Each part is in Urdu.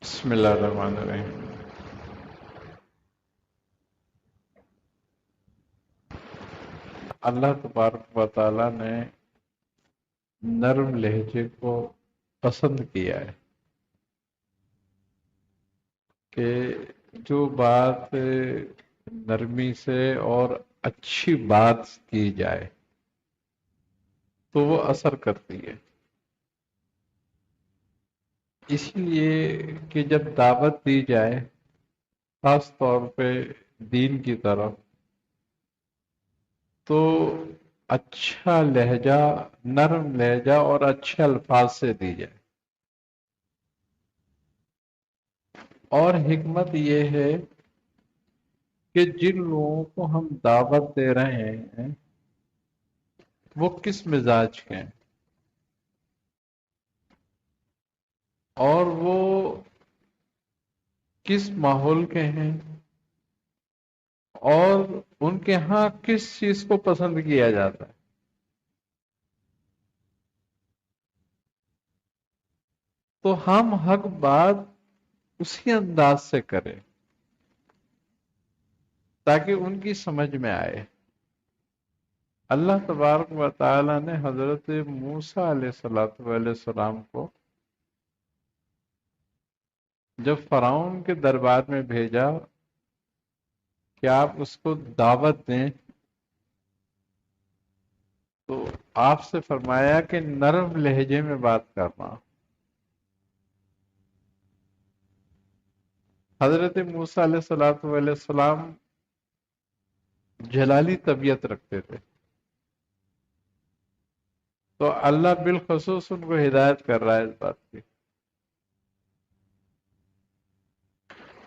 بسم اللہ الرحمن الرحیم۔ اللہ تبارک و تعالیٰ نے نرم لہجے کو پسند کیا ہے کہ جو بات نرمی سے اور اچھی بات کی جائے تو وہ اثر کرتی ہے۔ اس لیے کہ جب دعوت دی جائے خاص طور پہ دین کی طرف تو اچھا لہجہ، نرم لہجہ اور اچھے الفاظ سے دی جائے۔ اور حکمت یہ ہے کہ جن لوگوں کو ہم دعوت دے رہے ہیں وہ کس مزاج کے ہیں اور وہ کس ماحول کے ہیں اور ان کے ہاں کس چیز کو پسند کیا جاتا ہے۔ تو ہم حق بات اسی انداز سے کریں تاکہ ان کی سمجھ میں آئے۔ اللہ تبارک و تعالی نے حضرت موسیٰ علیہ السلام کو جب فرعون کے دربار میں بھیجا کہ آپ اس کو دعوت دیں تو آپ سے فرمایا کہ نرم لہجے میں بات کرنا۔ حضرت موسیٰ علیہ السلام جلالی طبیعت رکھتے تھے، تو اللہ بالخصوص ان کو ہدایت کر رہا ہے اس بات کی۔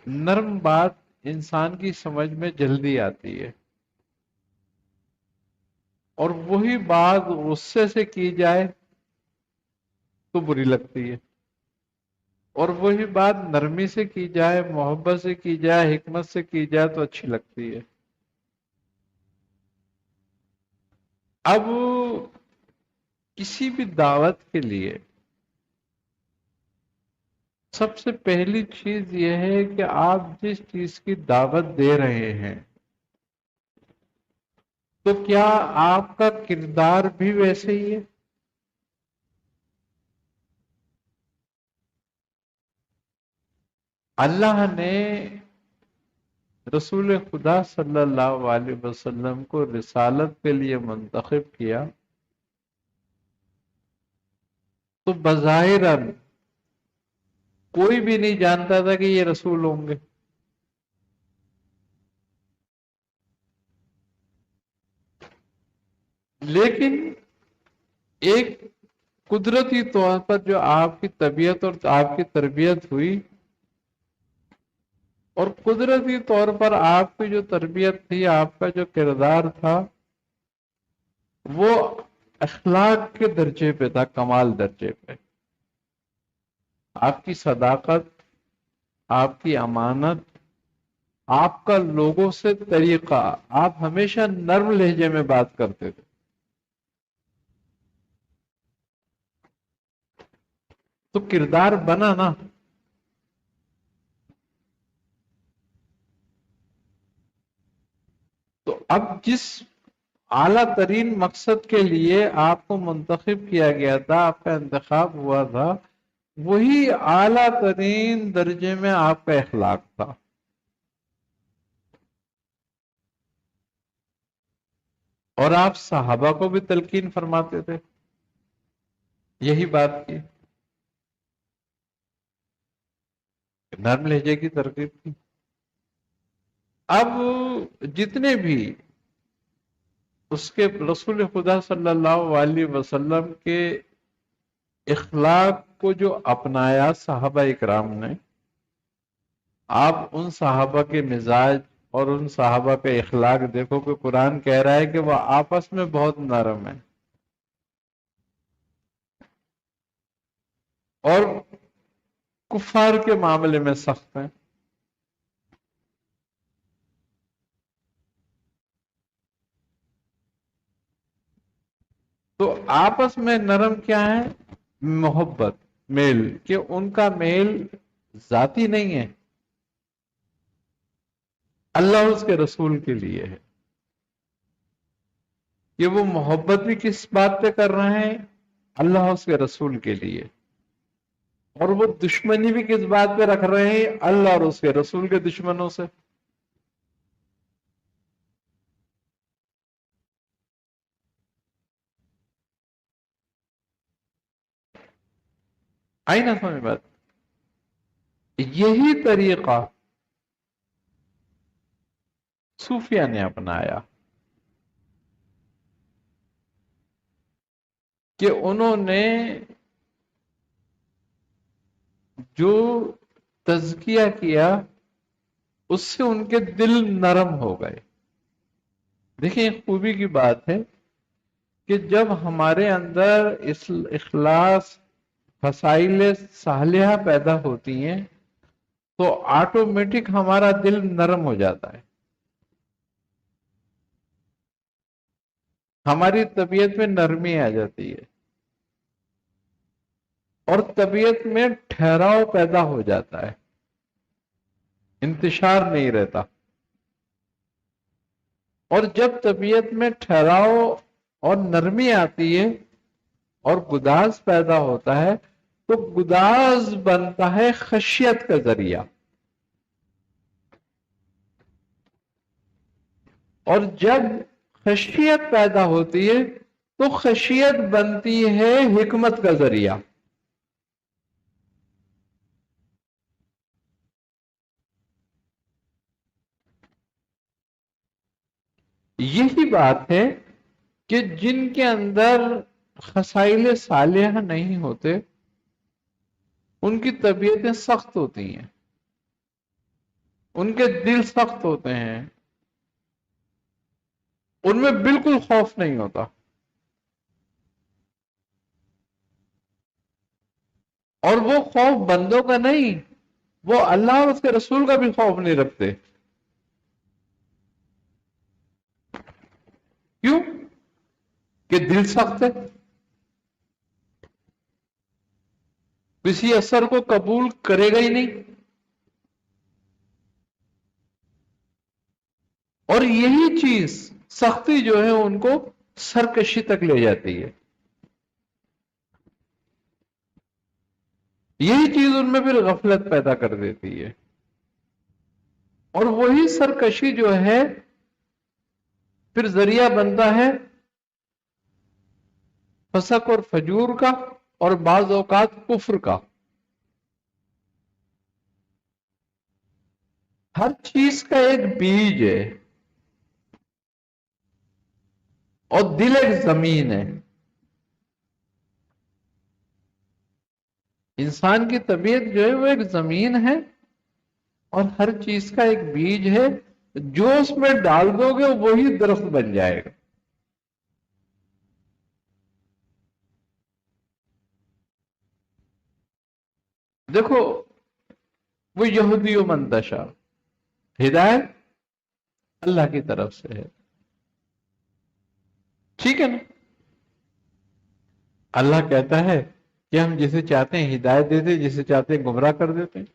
نرم بات انسان کی سمجھ میں جلدی آتی ہے، اور وہی بات غصے سے کی جائے تو بری لگتی ہے، اور وہی بات نرمی سے کی جائے، محبت سے کی جائے، حکمت سے کی جائے تو اچھی لگتی ہے۔ اب کسی بھی دعوت کے لیے سب سے پہلی چیز یہ ہے کہ آپ جس چیز کی دعوت دے رہے ہیں تو کیا آپ کا کردار بھی ویسے ہی ہے؟ اللہ نے رسول خدا صلی اللہ علیہ وسلم کو رسالت کے لیے منتخب کیا تو بظاہر کوئی بھی نہیں جانتا تھا کہ یہ رسول ہوں گے، لیکن ایک قدرتی طور پر جو آپ کی طبیعت اور آپ کی تربیت ہوئی، اور قدرتی طور پر آپ کی جو تربیت تھی، آپ کا جو کردار تھا وہ اخلاق کے درجے پہ تھا، کمال درجے پہ۔ آپ کی صداقت، آپ کی امانت، آپ کا لوگوں سے طریقہ، آپ ہمیشہ نرم لہجے میں بات کرتے تھے۔ تو کردار بنا نا۔ تو اب جس اعلیٰ ترین مقصد کے لیے آپ کو منتخب کیا گیا تھا، آپ کا انتخاب ہوا تھا، وہی اعلیٰ ترین درجے میں آپ کا اخلاق تھا۔ اور آپ صحابہ کو بھی تلقین فرماتے تھے یہی بات کی، نرم لہجے کی ترغیب کی۔ اب جتنے بھی اس کے رسول خدا صلی اللہ علیہ وسلم کے اخلاق کو جو اپنایا صحابہ اکرام نے، آپ ان صحابہ کے مزاج اور ان صحابہ کے اخلاق دیکھو کہ قرآن کہہ رہا ہے کہ وہ آپس میں بہت نرم ہیں اور کفار کے معاملے میں سخت ہیں۔ تو آپس میں نرم کیا ہے؟ محبت، میل، کہ ان کا میل ذاتی نہیں ہے، اللہ اس کے رسول کے لیے ہے. کہ وہ محبت بھی کس بات پہ کر رہے ہیں؟ اللہ اس کے رسول کے لیے. اور وہ دشمنی بھی کس بات پہ رکھ رہے ہیں؟ اللہ اور اس کے رسول کے دشمنوں سے. آئی نا سمجھ بات؟ یہی طریقہ صوفیہ نے اپنایا کہ انہوں نے جو تزکیہ کیا اس سے ان کے دل نرم ہو گئے. دیکھیں ایک خوبی کی بات ہے کہ جب ہمارے اندر اخلاص، فضائل صالحہ پیدا ہوتی ہیں تو آٹومیٹک ہمارا دل نرم ہو جاتا ہے، ہماری طبیعت میں نرمی آ جاتی ہے اور طبیعت میں ٹھہراؤ پیدا ہو جاتا ہے، انتشار نہیں رہتا. اور جب طبیعت میں ٹھہراؤ اور نرمی آتی ہے اور گداز پیدا ہوتا ہے تو گداز بنتا ہے خشیت کا ذریعہ. اور جب خشیت پیدا ہوتی ہے تو خشیت بنتی ہے حکمت کا ذریعہ. یہی بات ہے کہ جن کے اندر خصائل صالحہ نہیں ہوتے ان کی طبیعتیں سخت ہوتی ہیں، ان کے دل سخت ہوتے ہیں، ان میں بالکل خوف نہیں ہوتا. اور وہ خوف بندوں کا نہیں، وہ اللہ اور اس کے رسول کا بھی خوف نہیں رکھتے. کیوں؟ کہ دل سخت ہے، کسی اثر کو قبول کرے گا ہی نہیں. اور یہی چیز سختی جو ہے ان کو سرکشی تک لے جاتی ہے. یہی چیز ان میں پھر غفلت پیدا کر دیتی ہے. اور وہی سرکشی جو ہے پھر ذریعہ بنتا ہے فسق اور فجور کا اور بعض اوقات کفر کا. ہر چیز کا ایک بیج ہے اور دل ایک زمین ہے. انسان کی طبیعت جو ہے وہ ایک زمین ہے اور ہر چیز کا ایک بیج ہے، جو اس میں ڈال دو گے وہی درخت بن جائے گا. دیکھو وہ یہودی و منتشا، ہدایت اللہ کی طرف سے ہے، ٹھیک ہے نا؟ اللہ کہتا ہے کہ ہم جسے چاہتے ہیں ہدایت دیتے، جسے چاہتے ہیں گمراہ کر دیتے ہیں.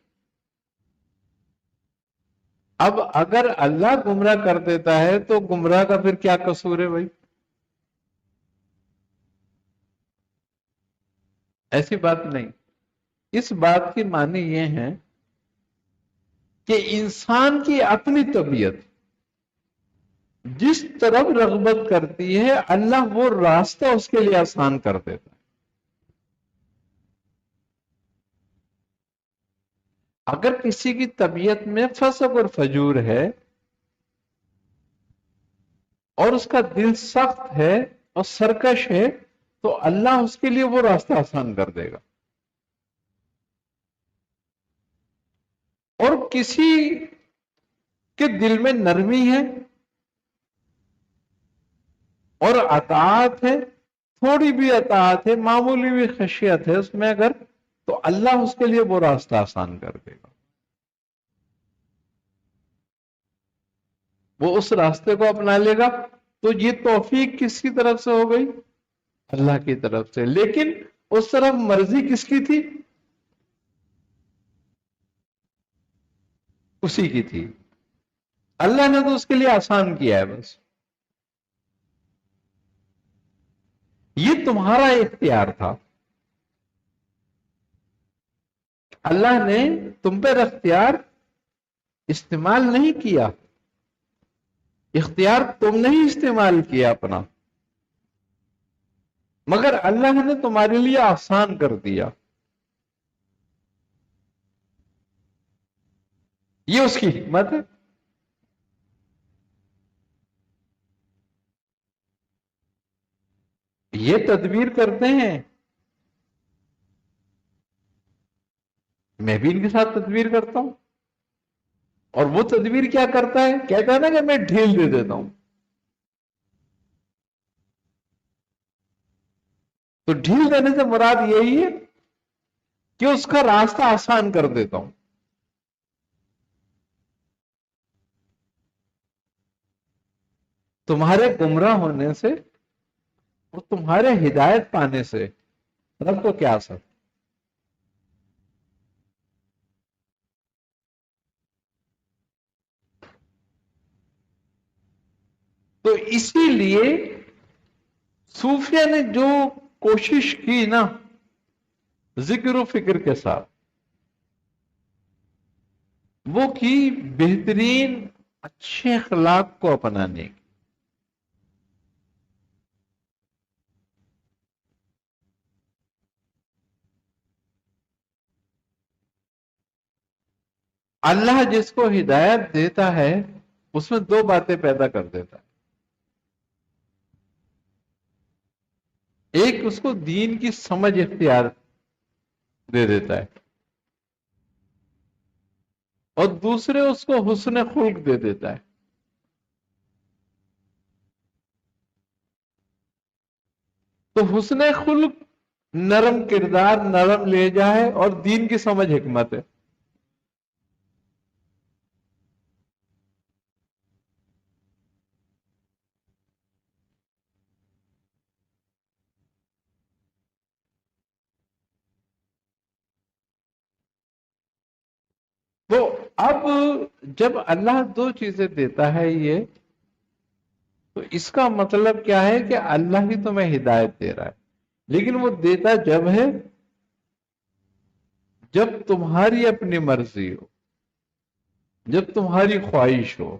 اب اگر اللہ گمراہ کر دیتا ہے تو گمراہ کا پھر کیا قصور ہے بھائی؟ ایسی بات نہیں. اس بات کی معنی یہ ہے کہ انسان کی اپنی طبیعت جس طرف رغبت کرتی ہے اللہ وہ راستہ اس کے لیے آسان کر دیتا ہے. اگر کسی کی طبیعت میں فسق اور فجور ہے اور اس کا دل سخت ہے اور سرکش ہے تو اللہ اس کے لیے وہ راستہ آسان کر دے گا. اور کسی کے دل میں نرمی ہے اور اطاعت ہے، تھوڑی بھی اطاعت ہے، معمولی بھی خشیت ہے اس میں اگر، تو اللہ اس کے لیے وہ راستہ آسان کر دے گا. وہ اس راستے کو اپنا لے گا. تو یہ توفیق کس کی طرف سے ہو گئی؟ اللہ کی طرف سے. لیکن اس طرف مرضی کس کی تھی؟ اسی کی تھی، اللہ نے تو اس کے لیے آسان کیا ہے بس. یہ تمہارا اختیار تھا، اللہ نے تم پر اختیار استعمال نہیں کیا، اختیار تم نہیں استعمال کیا اپنا، مگر اللہ نے تمہارے لیے آسان کر دیا. یہ اس کی حکمت ہے. یہ تدبیر کرتے ہیں، میں بھی ان کے ساتھ تدبیر کرتا ہوں. اور وہ تدبیر کیا کرتا ہے؟ کہتا ہے نا کہ میں ڈھیل دے دیتا ہوں. تو ڈھیل دینے سے مراد یہی ہے کہ اس کا راستہ آسان کر دیتا ہوں. تمہارے گمراہ ہونے سے اور تمہارے ہدایت پانے سے رب کو کیا اثر؟ تو اسی لیے صوفیہ نے جو کوشش کی نا ذکر و فکر کے ساتھ، وہ کی بہترین اچھے اخلاق کو اپنانے کی. اللہ جس کو ہدایت دیتا ہے اس میں دو باتیں پیدا کر دیتا ہے. ایک اس کو دین کی سمجھ اختیار دے دیتا ہے، اور دوسرے اس کو حسن خلق دے دیتا ہے. تو حسن خلق نرم کردار، نرم لہجہ ہے، اور دین کی سمجھ حکمت ہے. تو اب جب اللہ دو چیزیں دیتا ہے یہ، تو اس کا مطلب کیا ہے کہ اللہ ہی تمہیں ہدایت دے رہا ہے، لیکن وہ دیتا جب ہے جب تمہاری اپنی مرضی ہو، جب تمہاری خواہش ہو.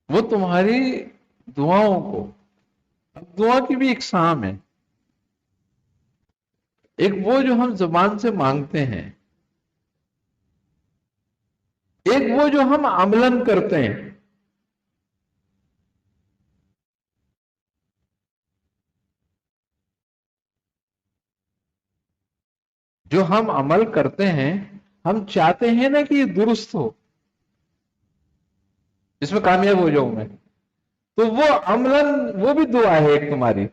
وہ تمہاری دعاؤں کو، اب دعا کی بھی اقسام ہے، ایک وہ جو ہم زبان سے مانگتے ہیں، ایک وہ جو ہم عملاً کرتے ہیں. جو ہم عمل کرتے ہیں، ہم چاہتے ہیں نا کہ یہ درست ہو، اس میں کامیاب ہو جاؤں میں، تو وہ عملاً وہ بھی دعا ہے ایک تمہاری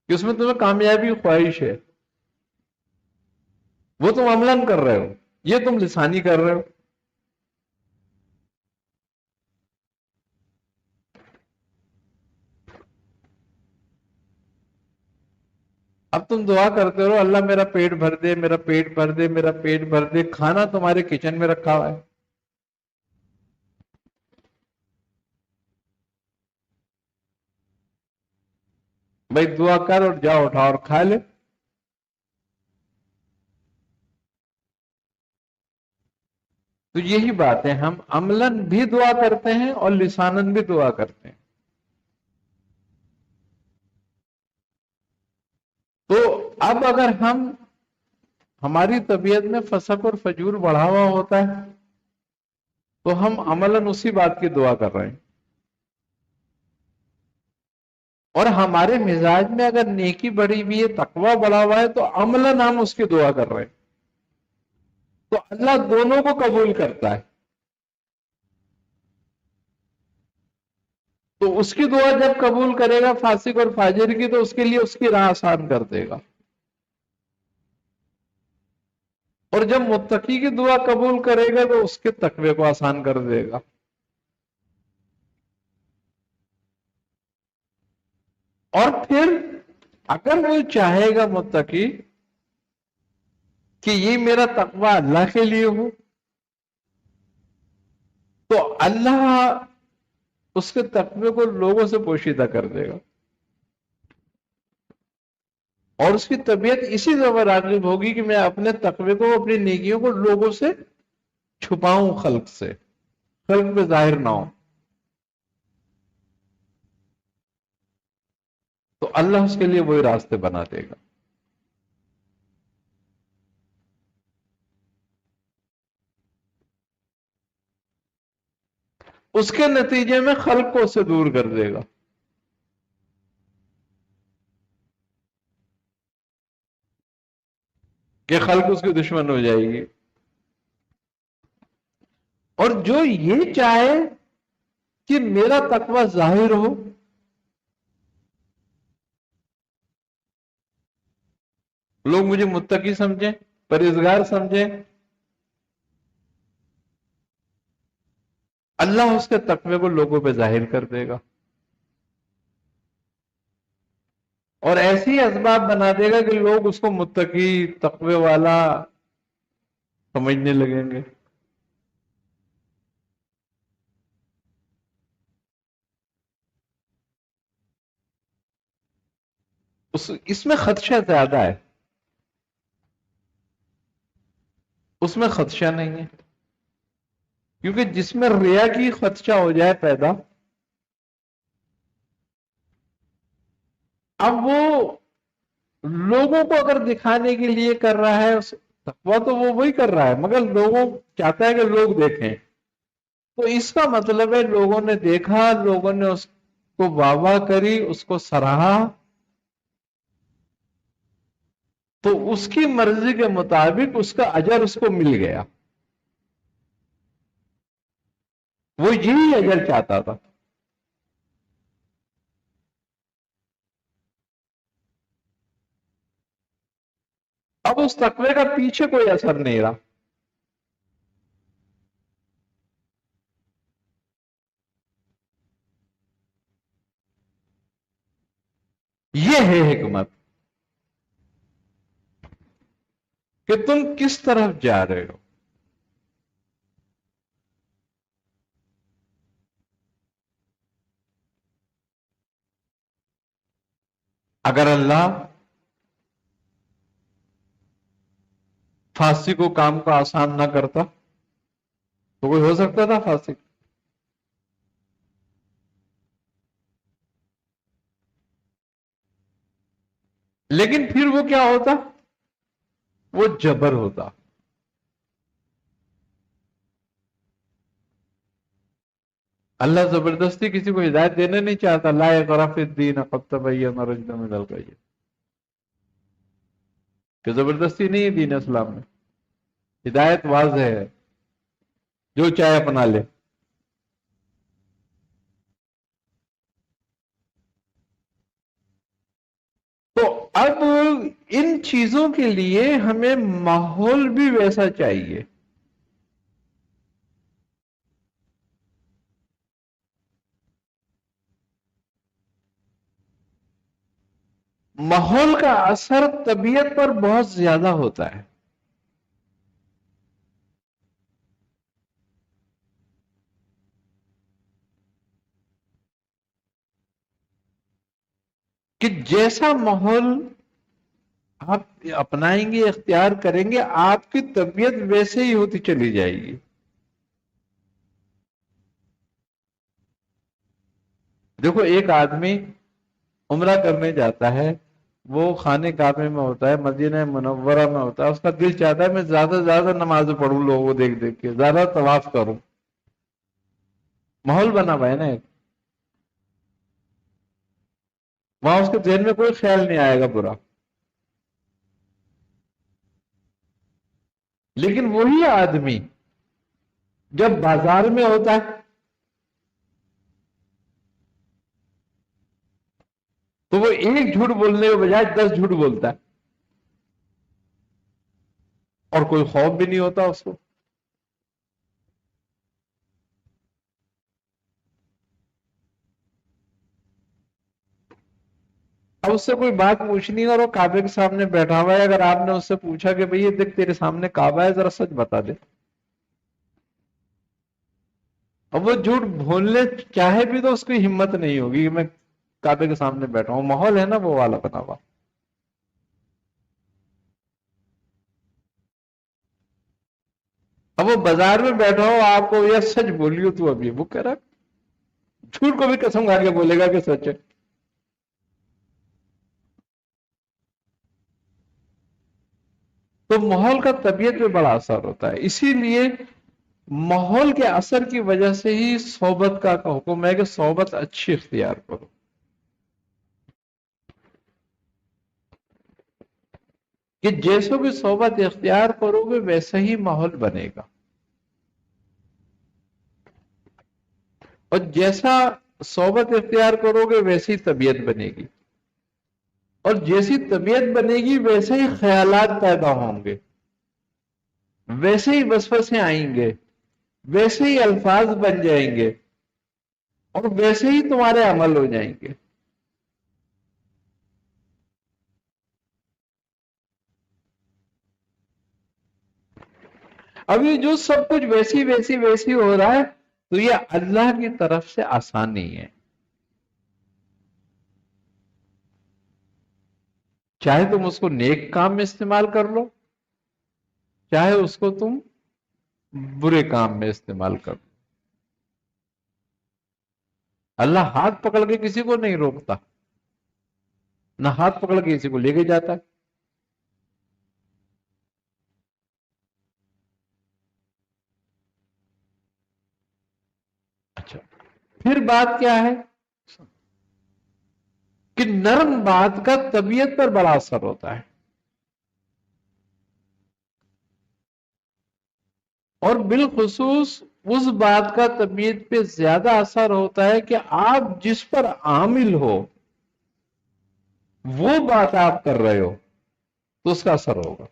کہ اس میں تمہیں کامیابی خواہش ہے. وہ تم عملاً کر رہے ہو، یہ تم لسانی کر رہے ہو. اب تم دعا کرتے رہو اللہ میرا پیٹ بھر دے، میرا پیٹ بھر دے، میرا پیٹ بھر دے، کھانا تمہارے کچن میں رکھا ہوا ہے. بھائی دعا کر اور جا اٹھا اور کھا لے. تو یہی بات ہے، ہم عملاً بھی دعا کرتے ہیں اور لساناً بھی دعا کرتے ہیں. تو اب اگر ہماری طبیعت میں فسق اور فجور بڑھا ہوا ہوتا ہے تو ہم عملاً اسی بات کی دعا کر رہے ہیں. اور ہمارے مزاج میں اگر نیکی بڑھی ہوئی ہے، تقوی بڑھا ہوا ہے، تو عملاً ہم اس کی دعا کر رہے ہیں. تو اللہ دونوں کو قبول کرتا ہے. تو اس کی دعا جب قبول کرے گا فاسق اور فاجر کی، تو اس کے لیے اس کی راہ آسان کر دے گا. اور جب متقی کی دعا قبول کرے گا تو اس کے تقوی کو آسان کر دے گا. اور پھر اگر وہ چاہے گا متقی کہ یہ میرا تقوی اللہ کے لیے ہو، تو اللہ اس کے تقوی کو لوگوں سے پوشیدہ کر دے گا، اور اس کی طبیعت اسی طرح راغب ہوگی کہ میں اپنے تقوی کو، اپنی نیکیوں کو لوگوں سے چھپاؤں، خلق سے، خلق پہ ظاہر نہ ہو، تو اللہ اس کے لیے وہی راستے بنا دے گا۔ اس کے نتیجے میں خلق کو اس سے دور کر دے گا۔ کہ خلق اس کی دشمن ہو جائے گی، اور جو یہ چاہے کہ میرا تقوی ظاہر ہو، لوگ مجھے متقی سمجھیں، پرہیزگار سمجھیں، اللہ اس کے تقوی کو لوگوں پہ ظاہر کر دے گا، اور ایسی ہی اسباب بنا دے گا کہ لوگ اس کو متقی، تقوی والا سمجھنے لگیں گے۔ اس میں خدشہ زیادہ ہے، اس میں خدشہ نہیں ہے، کیونکہ جس میں ریا کی خدشہ ہو جائے پیدا، اب وہ لوگوں کو اگر دکھانے کے لیے کر رہا ہے، تقویٰ تو وہ وہی کر رہا ہے، مگر لوگوں چاہتا ہے کہ لوگ دیکھیں، تو اس کا مطلب ہے لوگوں نے دیکھا، لوگوں نے اس کو واہ واہ کری، اس کو سراہا، تو اس کی مرضی کے مطابق اس کا اجر اس کو مل گیا، وہ یہی اجر چاہتا تھا۔ اب اس تقوی کا پیچھے کوئی اثر نہیں رہا۔ یہ ہے حکمت کہ تم کس طرف جا رہے ہو۔ اگر اللہ فاسق کو کام کو آسان نہ کرتا تو کوئی ہو سکتا تھا فاسق؟ لیکن پھر وہ کیا ہوتا؟ وہ جبر ہوتا۔ اللہ زبردستی کسی کو ہدایت دینے نہیں چاہتا، لا اکراہ فی الدین قد تبین الرشد من الغی، کہ زبردستی نہیں ہے دین اسلام میں، ہدایت واضح ہے، جو چاہے اپنا لے۔ تو اب ان چیزوں کے لیے ہمیں ماحول بھی ویسا چاہیے۔ ماحول کا اثر طبیعت پر بہت زیادہ ہوتا ہے۔ کہ جیسا ماحول آپ اپنائیں گے، اختیار کریں گے، آپ کی طبیعت ویسے ہی ہوتی چلی جائے گی۔ دیکھو، ایک آدمی عمرہ کرنے جاتا ہے، وہ خانے کعبے میں ہوتا ہے، مدینہ منورہ میں ہوتا ہے، اس کا دل چاہتا ہے میں زیادہ سے زیادہ نماز پڑھوں، لوگوں کو دیکھ دیکھ کے زیادہ طواف کروں، ماحول بنا ہوا ہے نا ایک، وہاں اس کے ذہن میں کوئی خیال نہیں آئے گا برا۔ لیکن وہی آدمی جب بازار میں ہوتا ہے تو وہ ایک جھوٹ بولنے کے بجائے 10 جھوٹ بولتا ہے، اور کوئی خوف بھی نہیں ہوتا اس کو۔ اب اس سے کوئی بات پوچھنی اور وہ کعبے کے سامنے بیٹھا ہوا ہے، اگر آپ نے اس سے پوچھا کہ بھئی یہ دیکھ تیرے سامنے کعبہ ہے، ذرا سچ بتا دے، اب وہ جھوٹ بولنے چاہے بھی تو اس کی ہمت نہیں ہوگی کہ میں کعبے کے سامنے بیٹھا ہوں، ماحول ہے نا وہ والا بنا ہوا۔ اب وہ بازار میں بیٹھا ہو، آپ کو یہ سچ بولیو تو ابھی وہ کہہ رہا جھوٹ کو بھی قسم کھا کے بولے گا کہ سچ ہے۔ تو ماحول کا طبیعت پہ بڑا اثر ہوتا ہے، اسی لیے ماحول کے اثر کی وجہ سے ہی صحبت کا حکم ہے کہ صحبت اچھی اختیار کرو، کہ جیسوں بھی صحبت اختیار کرو گے ویسا ہی ماحول بنے گا، اور جیسا صحبت اختیار کرو گے ویسی طبیعت بنے گی، اور جیسی طبیعت بنے گی ویسے ہی خیالات پیدا ہوں گے، ویسے ہی وسوسے آئیں گے، ویسے ہی الفاظ بن جائیں گے، اور ویسے ہی تمہارے عمل ہو جائیں گے۔ ابھی جو سب کچھ ویسی ویسی ویسی ہو رہا ہے تو یہ اللہ کی طرف سے آسانی ہے، چاہے تم اس کو نیک کام میں استعمال کر لو، چاہے اس کو تم برے کام میں استعمال کر لو، اللہ ہاتھ پکڑ کے کسی کو نہیں روکتا، نہ ہاتھ پکڑ کے کسی کو لے کے جاتا ہے۔ اچھا، پھر بات کیا ہے کہ نرم بات کا طبیعت پر بڑا اثر ہوتا ہے، اور بالخصوص اس بات کا طبیعت پہ زیادہ اثر ہوتا ہے کہ آپ جس پر عامل ہو وہ بات آپ کر رہے ہو تو اس کا اثر ہوگا۔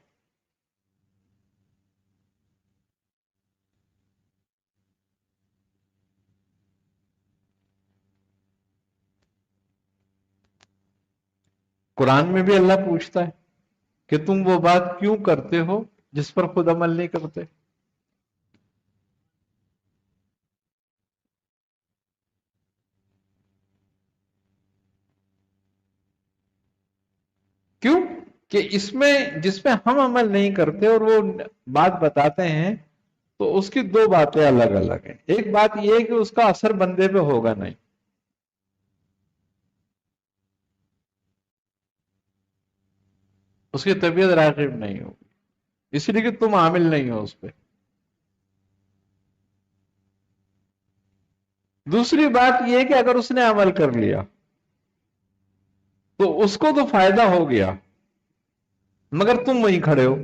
قرآن میں بھی اللہ پوچھتا ہے کہ تم وہ بات کیوں کرتے ہو جس پر خود عمل نہیں کرتے؟ کیوں کہ اس میں جس پہ ہم عمل نہیں کرتے اور وہ بات بتاتے ہیں تو اس کی دو باتیں الگ الگ ہیں۔ ایک بات یہ ہے کہ اس کا اثر بندے پہ ہوگا نہیں، اس کی طبیعت راغب نہیں ہوگی، اس لیے کہ تم عامل نہیں ہو اس پہ۔ دوسری بات یہ ہے کہ اگر اس نے عمل کر لیا تو اس کو تو فائدہ ہو گیا، مگر تم وہیں کھڑے ہو،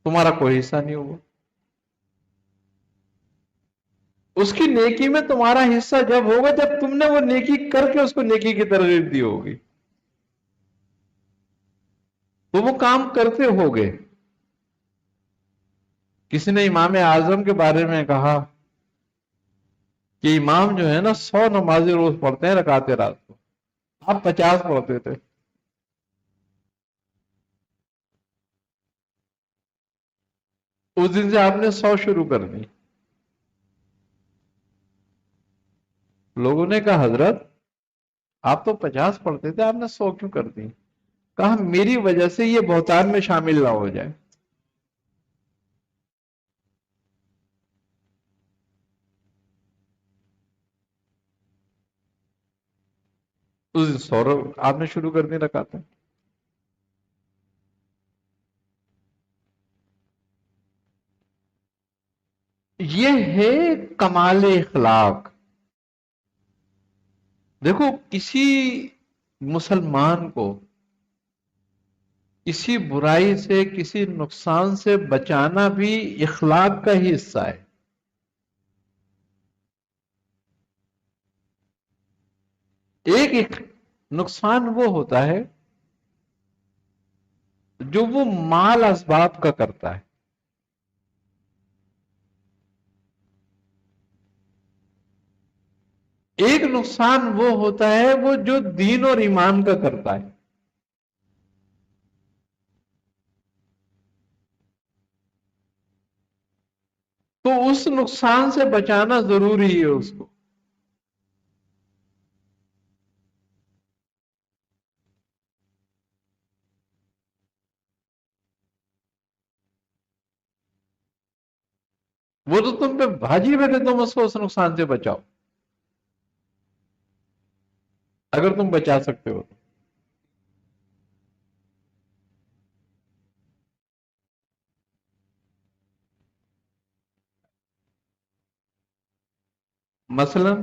تمہارا کوئی حصہ نہیں ہوگا۔ اس کی نیکی میں تمہارا حصہ جب ہوگا جب تم نے وہ نیکی کر کے اس کو نیکی کی ترغیب دی ہوگی، تو وہ کام کرتے ہوگے۔ کسی نے امام اعظم کے بارے میں کہا کہ امام جو ہے نا 100 نمازیں روز پڑھتے ہیں رکعت رات کو، آپ 50 پڑھتے تھے۔ اس دن سے آپ نے 100 شروع کر دی۔ لوگوں نے کہا حضرت آپ تو 50 پڑھتے تھے، آپ نے 100 کیوں کر دی؟ کہا میری وجہ سے یہ بہتان میں شامل نہ ہو جائے۔ اس دن 100 آپ نے شروع کر دی رکعتیں۔ یہ ہے کمال اخلاق۔ دیکھو کسی مسلمان کو کسی برائی سے کسی نقصان سے بچانا بھی اخلاق کا ہی حصہ ہے۔ ایک نقصان وہ ہوتا ہے جو وہ مال اسباب کا کرتا ہے، ایک نقصان وہ ہوتا ہے وہ جو دین اور ایمان کا کرتا ہے، تو اس نقصان سے بچانا ضروری ہے اس کو۔ وہ تو تم پہ بھاجی بیٹھے، تم اس کو اس نقصان سے بچاؤ اگر تم بچا سکتے ہو تو۔ مثلا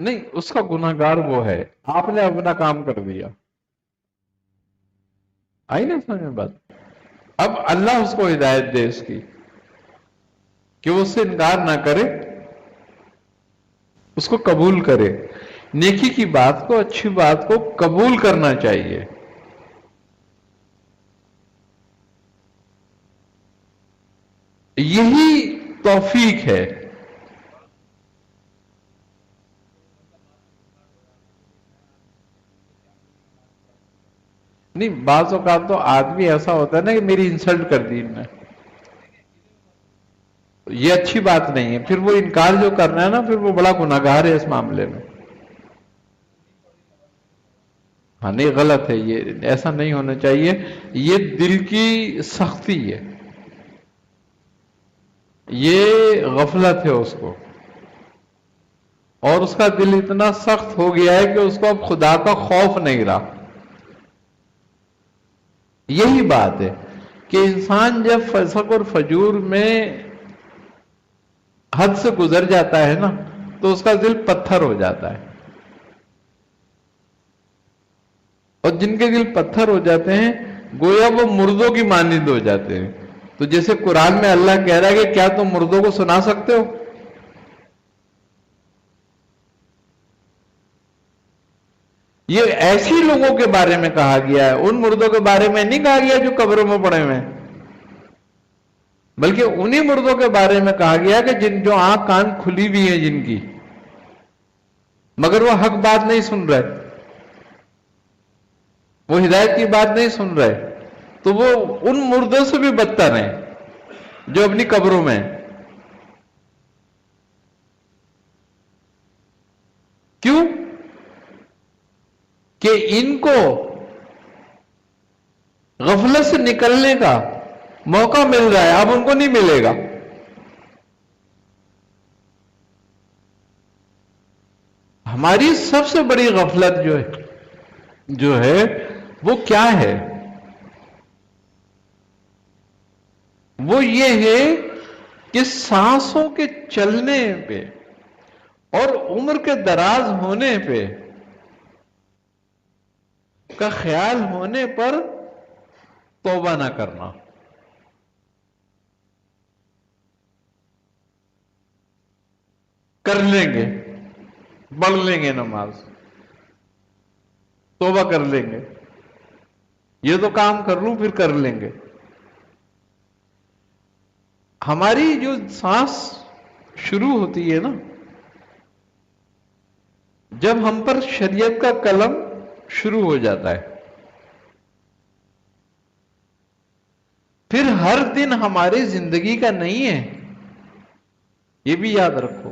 نہیں، اس کا گناہ گار وہ ہے، آپ نے اپنا کام کر دیا، آئی نا سمجھ میں بات؟ اب اللہ اس کو ہدایت دے اس کی کہ وہ اس سے انکار نہ کرے، اس کو قبول کرے، نیکی کی بات کو، اچھی بات کو قبول کرنا چاہیے۔ یہی توفیق ہے۔ نہیں، بعض اوقات تو آدمی ایسا ہوتا ہے نا کہ میری انسلٹ کر دی ان نے، یہ اچھی بات نہیں ہے، پھر وہ انکار جو کرنا ہے نا، پھر وہ بڑا گناہگار ہے اس معاملے میں۔ ہاں نہیں، غلط ہے یہ، ایسا نہیں ہونا چاہیے، یہ دل کی سختی ہے، یہ غفلت ہے اس کو، اور اس کا دل اتنا سخت ہو گیا ہے کہ اس کو اب خدا کا خوف نہیں رہا۔ یہی بات ہے کہ انسان جب فسق اور فجور میں حد سے گزر جاتا ہے نا، تو اس کا دل پتھر ہو جاتا ہے، اور جن کے دل پتھر ہو جاتے ہیں گویا وہ مردوں کی مانند ہو جاتے ہیں۔ تو جیسے قرآن میں اللہ کہہ رہا ہے کہ کیا تم مردوں کو سنا سکتے ہو؟ یہ ایسی لوگوں کے بارے میں کہا گیا ہے، ان مردوں کے بارے میں نہیں کہا گیا جو قبروں میں پڑے ہوئے ہیں، بلکہ انہی مردوں کے بارے میں کہا گیا کہ جن جو آنکھ کان کھلی ہوئی ہیں جن کی، مگر وہ حق بات نہیں سن رہے، وہ ہدایت کی بات نہیں سن رہے، تو وہ ان مردوں سے بھی بدتر ہیں جو اپنی قبروں میں ہیں۔ کیوں؟ کہ ان کو غفلت سے نکلنے کا موقع مل رہا ہے، اب ان کو نہیں ملے گا۔ ہماری سب سے بڑی غفلت جو ہے وہ کیا ہے؟ وہ یہ ہے کہ سانسوں کے چلنے پہ اور عمر کے دراز ہونے پہ کا خیال ہونے پر توبہ نہ کرنا۔ کر لیں گے، پڑھ لیں گے نماز، توبہ کر لیں گے، یہ تو کام کر لوں پھر کر لیں گے۔ ہماری جو سانس شروع ہوتی ہے نا، جب ہم پر شریعت کا قلم شروع ہو جاتا ہے، پھر ہر دن ہماری زندگی کا نہیں ہے، یہ بھی یاد رکھو۔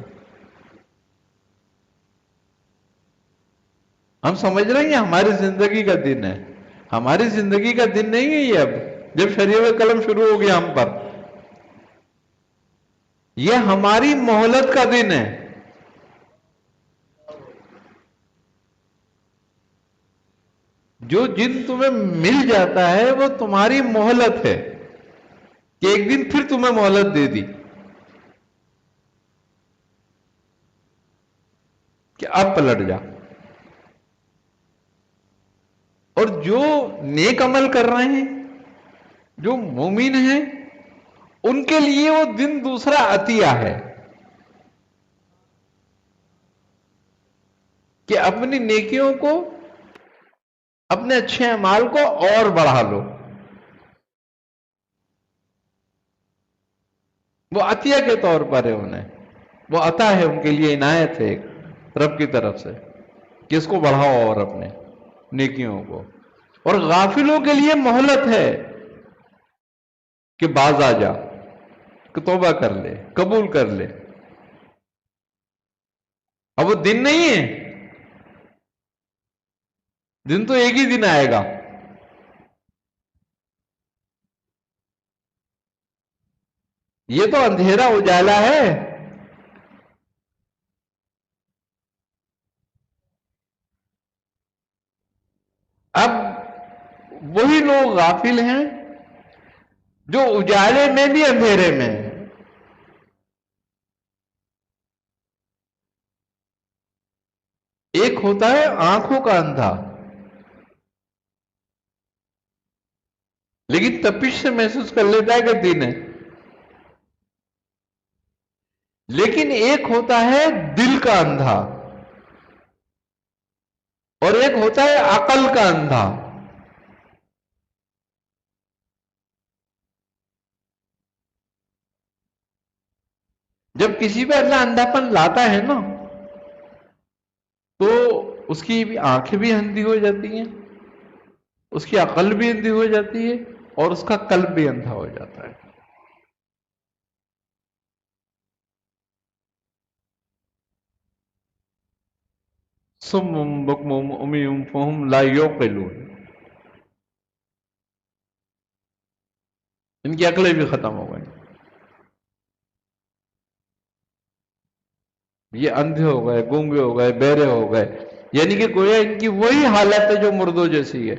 ہم سمجھ رہے ہیں یہ ہماری زندگی کا دن ہے، ہماری زندگی کا دن نہیں ہے یہ۔ اب جب شریعت کا قلم شروع ہو گیا ہم پر، یہ ہماری مہلت کا دن ہے۔ جو دن تمہیں مل جاتا ہے وہ تمہاری مہلت ہے، کہ ایک دن پھر تمہیں مہلت دے دی کہ اب پلٹ جا۔ اور جو نیک عمل کر رہے ہیں، جو مومن ہیں، ان کے لیے وہ دن دوسرا عطیہ ہے کہ اپنی نیکیوں کو، اپنے اچھے اعمال کو اور بڑھا لو۔ وہ عطیہ کے طور پر ہے، انہیں وہ عطا ہے، ان کے لیے عنایت ہے رب کی طرف سے کہ اس کو بڑھاؤ اور اپنے نیکیوں کو. اور غافلوں کے لیے مہلت ہے کہ باز آ جا، کہ توبہ کر لے، قبول کر لے. اب وہ دن نہیں ہے، دن تو ایک ہی دن آئے گا. یہ تو اندھیرا اجالا ہے. اب وہی لوگ غافل ہیں جو اجالے میں بھی اندھیرے میں ہیں. ایک ہوتا ہے آنکھوں کا اندھا، لیکن تپش سے محسوس کر لیتا ہے کہ دن ہے. لیکن ایک ہوتا ہے دل کا اندھا، اور ایک ہوتا ہے عقل کا اندھا. جب کسی پہ اللہ اندھا پن لاتا ہے نا، تو اس کی آنکھیں بھی اندھی ہو جاتی ہیں، اس کی عقل بھی اندھی ہو جاتی ہے، اور اس کا قلب بھی اندھا ہو جاتا ہے. سم بکم امی فہم لا یعقلون، ان کی عقلیں بھی ختم ہو گئی. یہ اندھے ہو گئے، گونگے ہو گئے، بہرے ہو گئے، یعنی کہ گویا ان کی وہی حالت ہے جو مردوں جیسی ہے.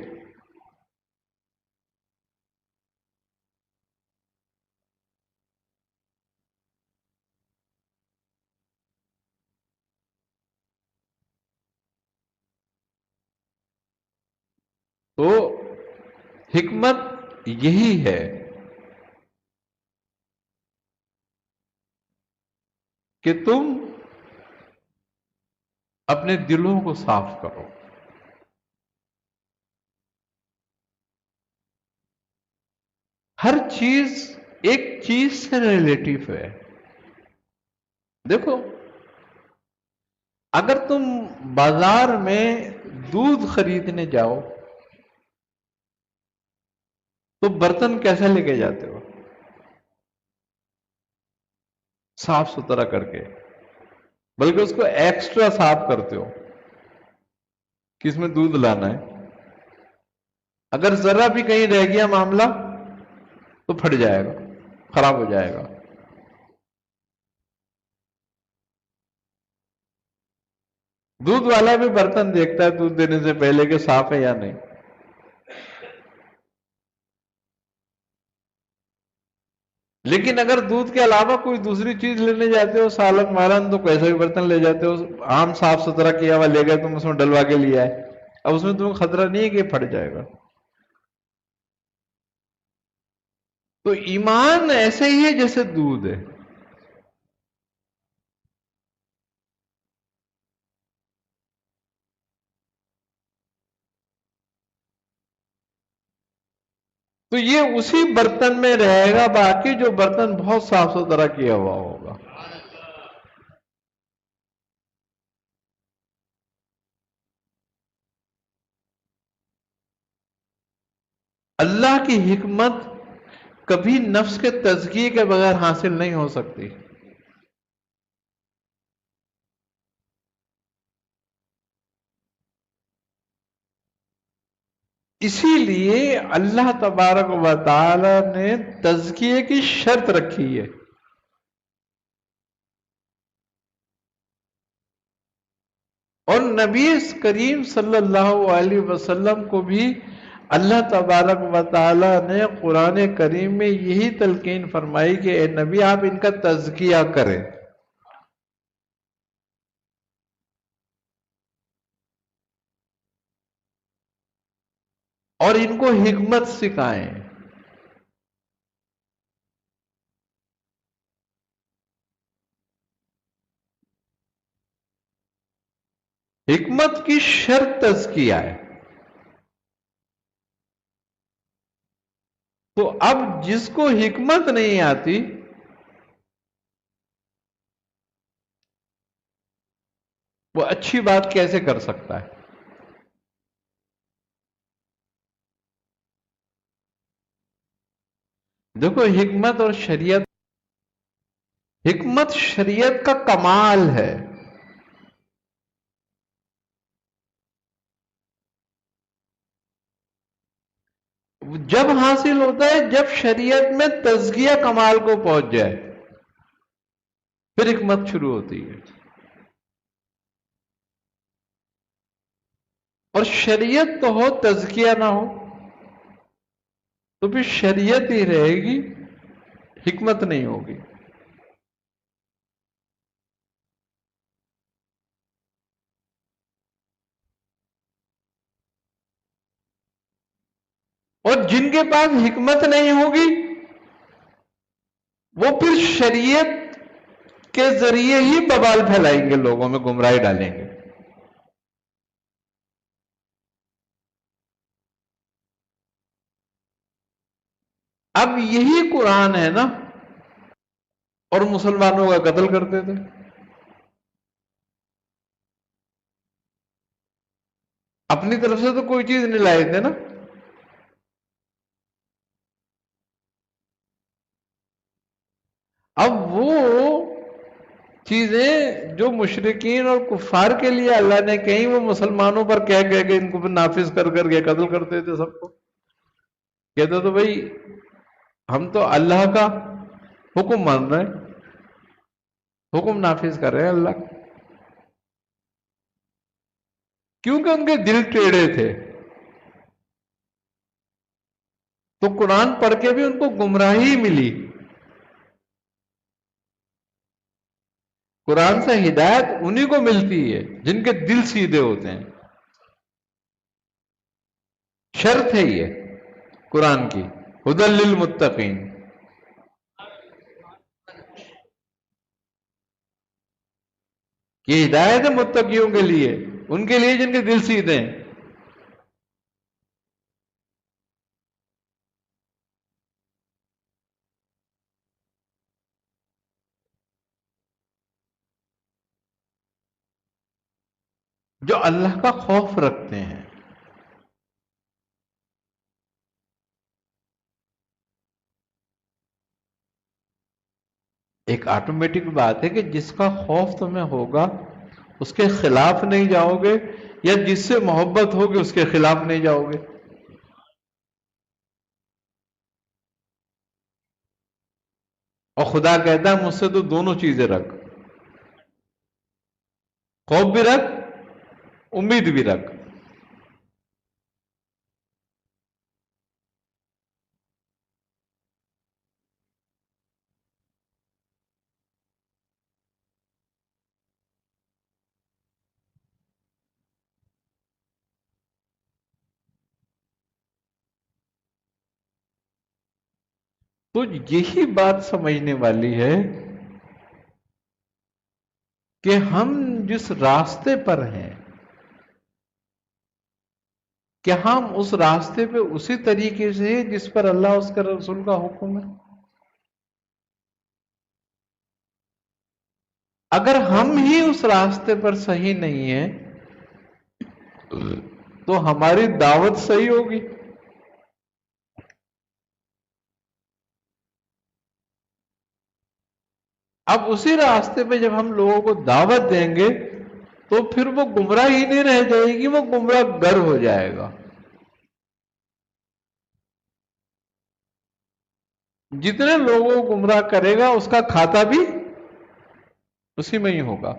تو حکمت یہی ہے کہ تم اپنے دلوں کو صاف کرو. ہر چیز ایک چیز سے ریلیٹیو ہے. دیکھو، اگر تم بازار میں دودھ خریدنے جاؤ تو برتن کیسے لے کے جاتے ہو؟ صاف ستھرا کر کے، بلکہ اس کو ایکسٹرا صاف کرتے ہو کہ اس میں دودھ لانا ہے. اگر ذرا بھی کہیں رہ گیا معاملہ تو پھٹ جائے گا، خراب ہو جائے گا. دودھ والا بھی برتن دیکھتا ہے دودھ دینے سے پہلے کہ صاف ہے یا نہیں. لیکن اگر دودھ کے علاوہ کوئی دوسری چیز لینے جاتے ہو، سالن مالن، تو کیسا بھی برتن لے جاتے ہو، عام صاف ستھرا کیا ہوا لے گئے، تم اس میں ڈلوا کے لیا ہے. اب اس میں تمہیں خطرہ نہیں ہے کہ پھٹ جائے گا. تو ایمان ایسے ہی ہے جیسے دودھ ہے. تو یہ اسی برتن میں رہے گا، باقی جو برتن بہت صاف ستھرا کیا ہوا ہوگا. اللہ کی حکمت کبھی نفس کے تزکیے کے بغیر حاصل نہیں ہو سکتی. اسی لیے اللہ تبارک و تعالی نے تزکیے کی شرط رکھی ہے. اور نبی کریم صلی اللہ علیہ وسلم کو بھی اللہ تبارک و تعالی نے قرآن کریم میں یہی تلقین فرمائی کہ اے نبی آپ ان کا تزکیہ کریں، اور ان کو حکمت سکھائیں. حکمت کی شرط تزکیہ ہے. تو اب جس کو حکمت نہیں آتی وہ اچھی بات کیسے کر سکتا ہے؟ دیکھو حکمت اور شریعت، حکمت شریعت کا کمال ہے. جب حاصل ہوتا ہے جب شریعت میں تزکیہ کمال کو پہنچ جائے، پھر حکمت شروع ہوتی ہے. اور شریعت تو ہو تزکیہ نہ ہو تو پھر شریعت ہی رہے گی، حکمت نہیں ہوگی. اور جن کے پاس حکمت نہیں ہوگی وہ پھر شریعت کے ذریعے ہی ببال پھیلائیں گے، لوگوں میں گمراہی ڈالیں گے. اب یہی قرآن ہے نا، اور مسلمانوں کا قتل کرتے تھے. اپنی طرف سے تو کوئی چیز نہیں لائے تھے نا. اب وہ چیزیں جو مشرکین اور کفار کے لیے اللہ نے کہیں، وہ مسلمانوں پر کہہ کے ان کو نافذ کر کے قتل کرتے تھے سب کو. کہتے تو بھائی ہم تو اللہ کا حکم مان رہے ہیں، حکم نافذ کر رہے ہیں اللہ کا. کیونکہ ان کے دل ٹیڑھے تھے، تو قرآن پڑھ کے بھی ان کو گمراہی ملی. قرآن سے ہدایت انہی کو ملتی ہے جن کے دل سیدھے ہوتے ہیں. شرط ہے یہ قرآن کی، ہدی للمتقین. یہ ہدایت ہے متقیوں کے لیے، ان کے لیے جن کے دل سیدھے ہیں. جو اللہ کا خوف رکھتے ہیں. ایک آٹومیٹک بات ہے کہ جس کا خوف تمہیں ہوگا اس کے خلاف نہیں جاؤ گے، یا جس سے محبت ہوگی اس کے خلاف نہیں جاؤ گے. اور خدا کہتا ہے مجھ سے تو دونوں چیزیں رکھ، خوف بھی رکھ، امید بھی رکھ. تو یہی بات سمجھنے والی ہے کہ ہم جس راستے پر ہیں، کہ ہم اس راستے پہ اسی طریقے سے جس پر اللہ اس کے رسول کا حکم ہے. اگر ہم ہی اس راستے پر صحیح نہیں ہیں تو ہماری دعوت صحیح ہوگی. اب اسی راستے پہ جب ہم لوگوں کو دعوت دیں گے تو پھر وہ گمراہ ہی نہیں رہ جائے گی، وہ گمراہ گر ہو جائے گا. جتنے لوگوں کو گمراہ کرے گا اس کا کھاتا بھی اسی میں ہی ہوگا.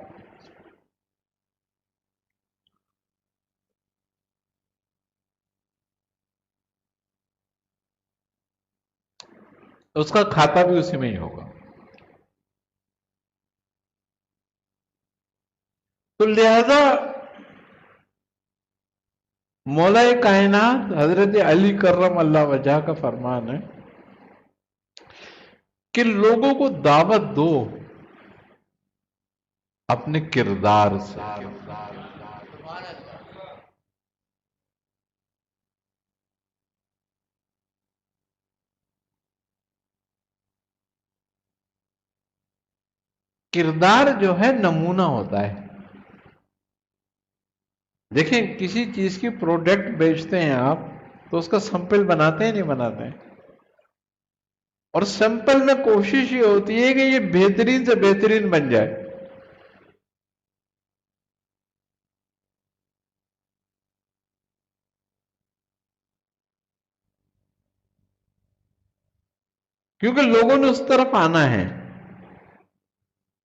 اس کا کھاتا بھی اسی میں ہی ہوگا. تو لہذا مولا کائنات حضرت علی کرم اللہ وجہ کا فرمان ہے کہ لوگوں کو دعوت دو اپنے کردار سے. کردار جو ہے نمونہ ہوتا ہے. دیکھیں کسی چیز کی پروڈکٹ بیچتے ہیں آپ تو اس کا سیمپل بناتے ہیں نہیں بناتے ہیں؟ اور سیمپل میں کوشش یہ ہوتی ہے کہ یہ بہترین سے بہترین بن جائے. کیونکہ لوگوں نے اس طرف آنا ہے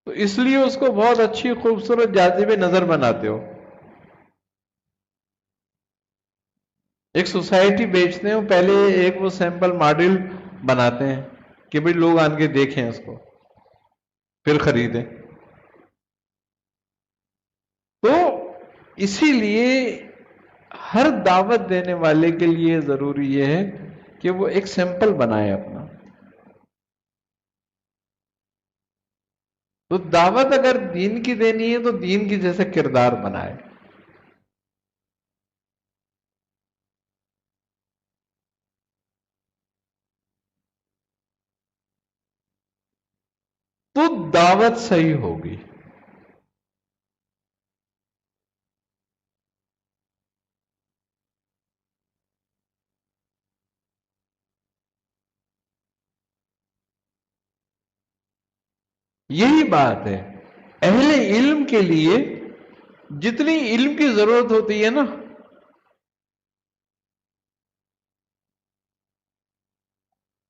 تو اس لیے اس کو بہت اچھی خوبصورت جاذب نظر بناتے ہو. ایک سوسائٹی بیچتے ہیں پہلے ایک وہ سیمپل ماڈل بناتے ہیں کہ بھئی لوگ آن کے دیکھیں اس کو پھر خریدیں. تو اسی لیے ہر دعوت دینے والے کے لیے ضروری یہ ہے کہ وہ ایک سیمپل بنائے اپنا. تو دعوت اگر دین کی دینی ہے تو دین کی جیسے کردار بنائے. تو دعوت صحیح ہوگی. یہی بات ہے اہل علم کے لیے جتنی علم کی ضرورت ہوتی ہے نا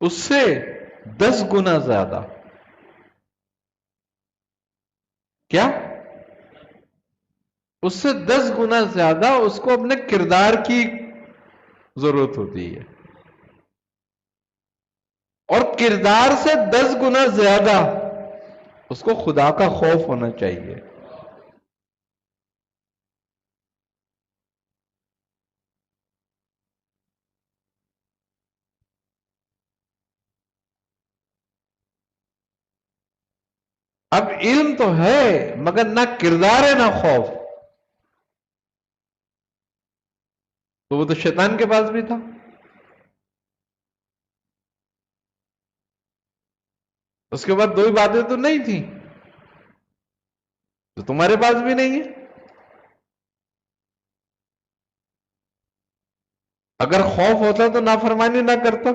اس سے 10 گنا زیادہ. کیا؟ اس سے 10 گنا زیادہ اس کو اپنے کردار کی ضرورت ہوتی ہے اور کردار سے 10 گنا زیادہ اس کو خدا کا خوف ہونا چاہیے. اب علم تو ہے مگر نہ کردار ہے نہ خوف. تو وہ تو شیطان کے پاس بھی تھا. اس کے بعد 2 ہی باتیں تو نہیں تھیں تو تمہارے پاس بھی نہیں ہے. اگر خوف ہوتا تو نافرمانی نہ کرتا.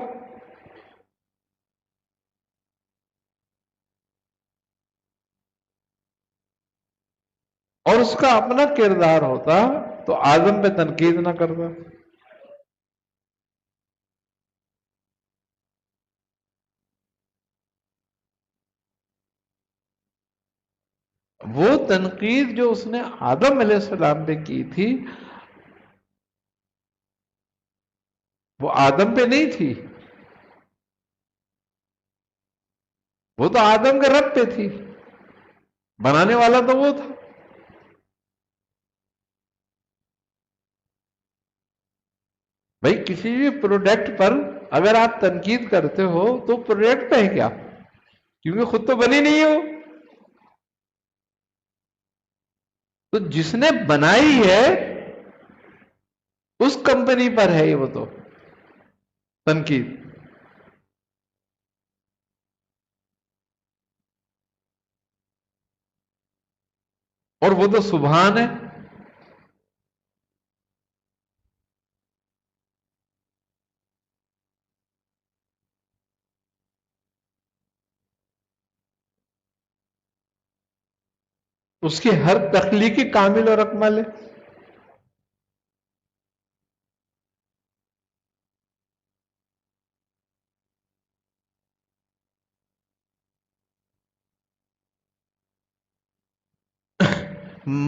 اور اس کا اپنا کردار ہوتا تو آدم پہ تنقید نہ کرتا. وہ تنقید جو اس نے آدم علیہ السلام پہ کی تھی وہ آدم پہ نہیں تھی، وہ تو آدم کے رب پہ تھی. بنانے والا تو وہ تھا. بھائی کسی بھی پروڈکٹ پر اگر آپ تنقید کرتے ہو تو پروڈکٹ پہ ہے کیا؟ کیونکہ خود تو بنی نہیں ہو. تو جس نے بنائی ہے اس کمپنی پر ہے وہ تو تنقید. اور وہ تو سبحان ہے. اس کی ہر تخلیقی کامل اور اکمل ہے.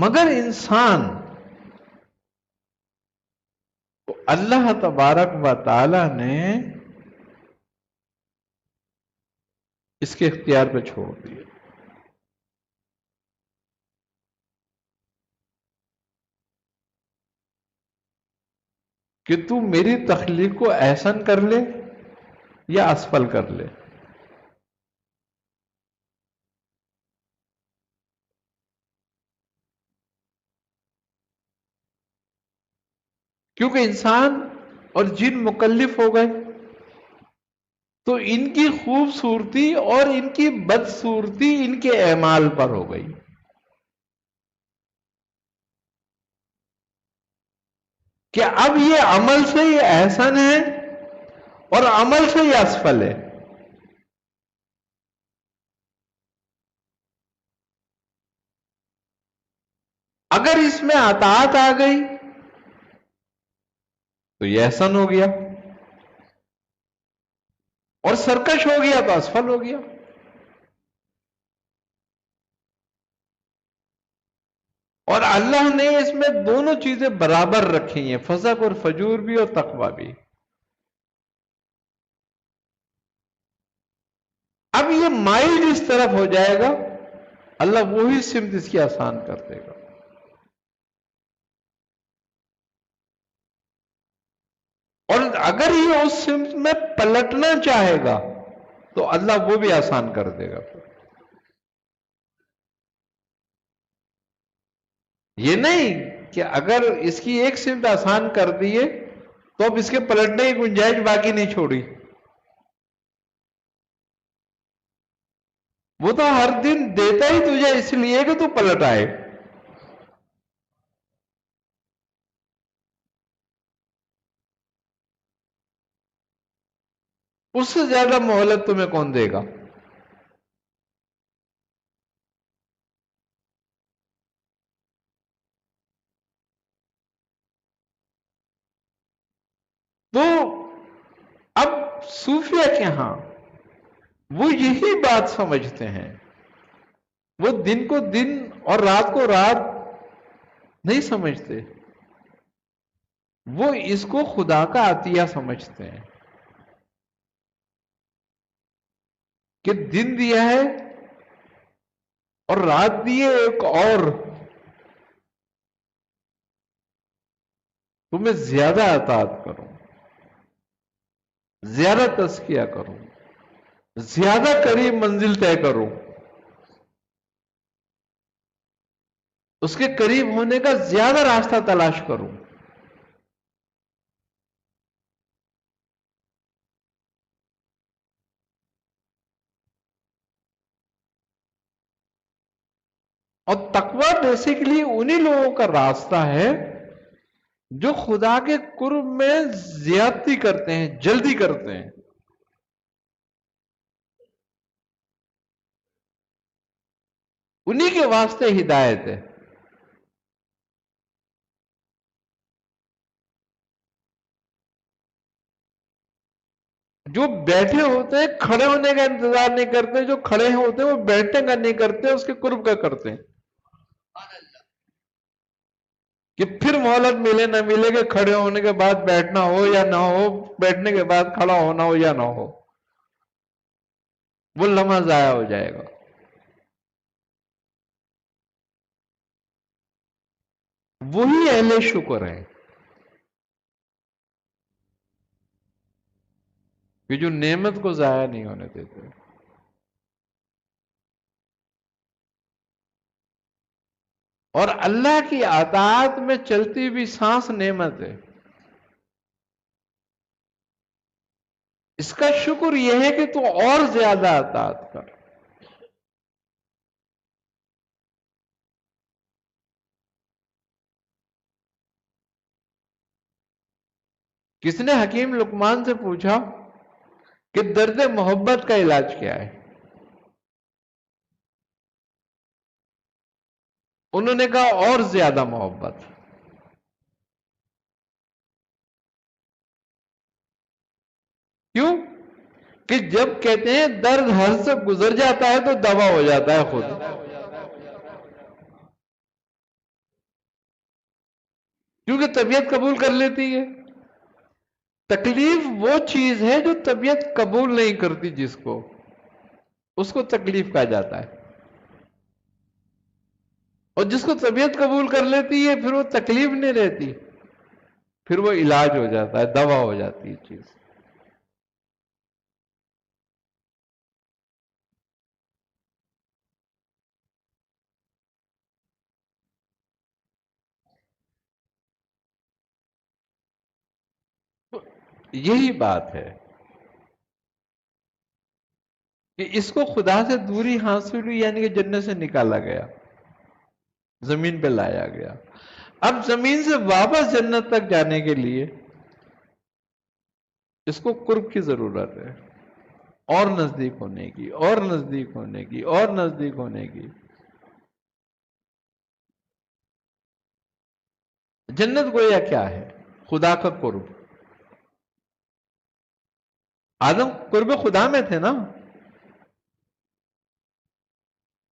مگر انسان کو اللہ تبارک و تعالی نے اس کے اختیار پہ چھوڑ دیا کہ تو میری تخلیق کو احسن کر لے یا اسفل کر لے. کیونکہ انسان اور جن مکلف ہو گئے تو ان کی خوبصورتی اور ان کی بدصورتی ان کے اعمال پر ہو گئی. کہ اب یہ عمل سے ہی احسن ہے اور عمل سے ہی اسفل ہے. اگر اس میں اطاعت آ گئی تو یہ احسن ہو گیا، اور سرکش ہو گیا تو اسفل ہو گیا. اور اللہ نے اس میں دونوں چیزیں برابر رکھی ہیں، فسق اور فجور بھی اور تقوی بھی. اب یہ مائل اس طرف ہو جائے گا، اللہ وہی سمت اس کی آسان کر دے گا. اور اگر یہ اس سمت میں پلٹنا چاہے گا تو اللہ وہ بھی آسان کر دے گا. یہ نہیں کہ اگر اس کی ایک سمت آسان کر دیے تو اب اس کے پلٹنے کی گنجائش باقی نہیں چھوڑی. وہ تو ہر دن دیتا ہی تجھے اس لیے کہ تو پلٹ آئے. اس سے زیادہ مہلت تمہیں کون دے گا؟ تو اب صوفیہ کے ہاں وہ یہی بات سمجھتے ہیں، وہ دن کو دن اور رات کو رات نہیں سمجھتے، وہ اس کو خدا کا عطیہ سمجھتے ہیں کہ دن دیا ہے اور رات دیے ایک اور، تمہیں زیادہ اطاعت کروں، زیادہ تزکیہ کروں، زیادہ قریب منزل طے کروں، اس کے قریب ہونے کا زیادہ راستہ تلاش کروں. اور تقوی بیسیکلی انہی لوگوں کا راستہ ہے جو خدا کے قرب میں زیادتی کرتے ہیں، جلدی کرتے ہیں. انہی کے واسطے ہدایت ہے. جو بیٹھے ہوتے ہیں کھڑے ہونے کا انتظار نہیں کرتے، جو کھڑے ہوتے ہیں وہ بیٹھنے کا نہیں کرتے، اس کے قرب کا کرتے ہیں کہ پھر مہلت ملے نہ ملے، کہ کھڑے ہونے کے بعد بیٹھنا ہو یا نہ ہو، بیٹھنے کے بعد کھڑا ہونا ہو یا نہ ہو، وہ لمحہ ضائع ہو جائے گا. وہی اہل شکر ہیں کہ جو نعمت کو ضائع نہیں ہونے دیتے. اور اللہ کی اطاعت میں چلتی ہوئی سانس نعمت ہے. اس کا شکر یہ ہے کہ تو اور زیادہ اطاعت کر. کس نے حکیم لقمان سے پوچھا کہ درد محبت کا علاج کیا ہے؟ انہوں نے کہا اور زیادہ محبت. کیوں؟ کہ جب کہتے ہیں درد حد سے گزر جاتا ہے تو دوا ہو جاتا ہے خود. کیونکہ طبیعت قبول کر لیتی ہے. تکلیف وہ چیز ہے جو طبیعت قبول نہیں کرتی، جس کو اس کو تکلیف کہا جاتا ہے. اور جس کو طبیعت قبول کر لیتی ہے پھر وہ تکلیف نہیں رہتی، پھر وہ علاج ہو جاتا ہے، دوا ہو جاتی ہے چیز. یہی بات ہے کہ اس کو خدا سے دوری حاصل ہوئی، یعنی کہ جنت سے نکالا گیا، زمین پہ لایا گیا. اب زمین سے واپس جنت تک جانے کے لیے اس کو قرب کی ضرورت ہے، اور نزدیک ہونے کی، اور نزدیک ہونے کی، اور نزدیک ہونے کی۔ جنت گویا کیا ہے؟ خدا کا قرب۔ آدم قرب خدا میں تھے نا،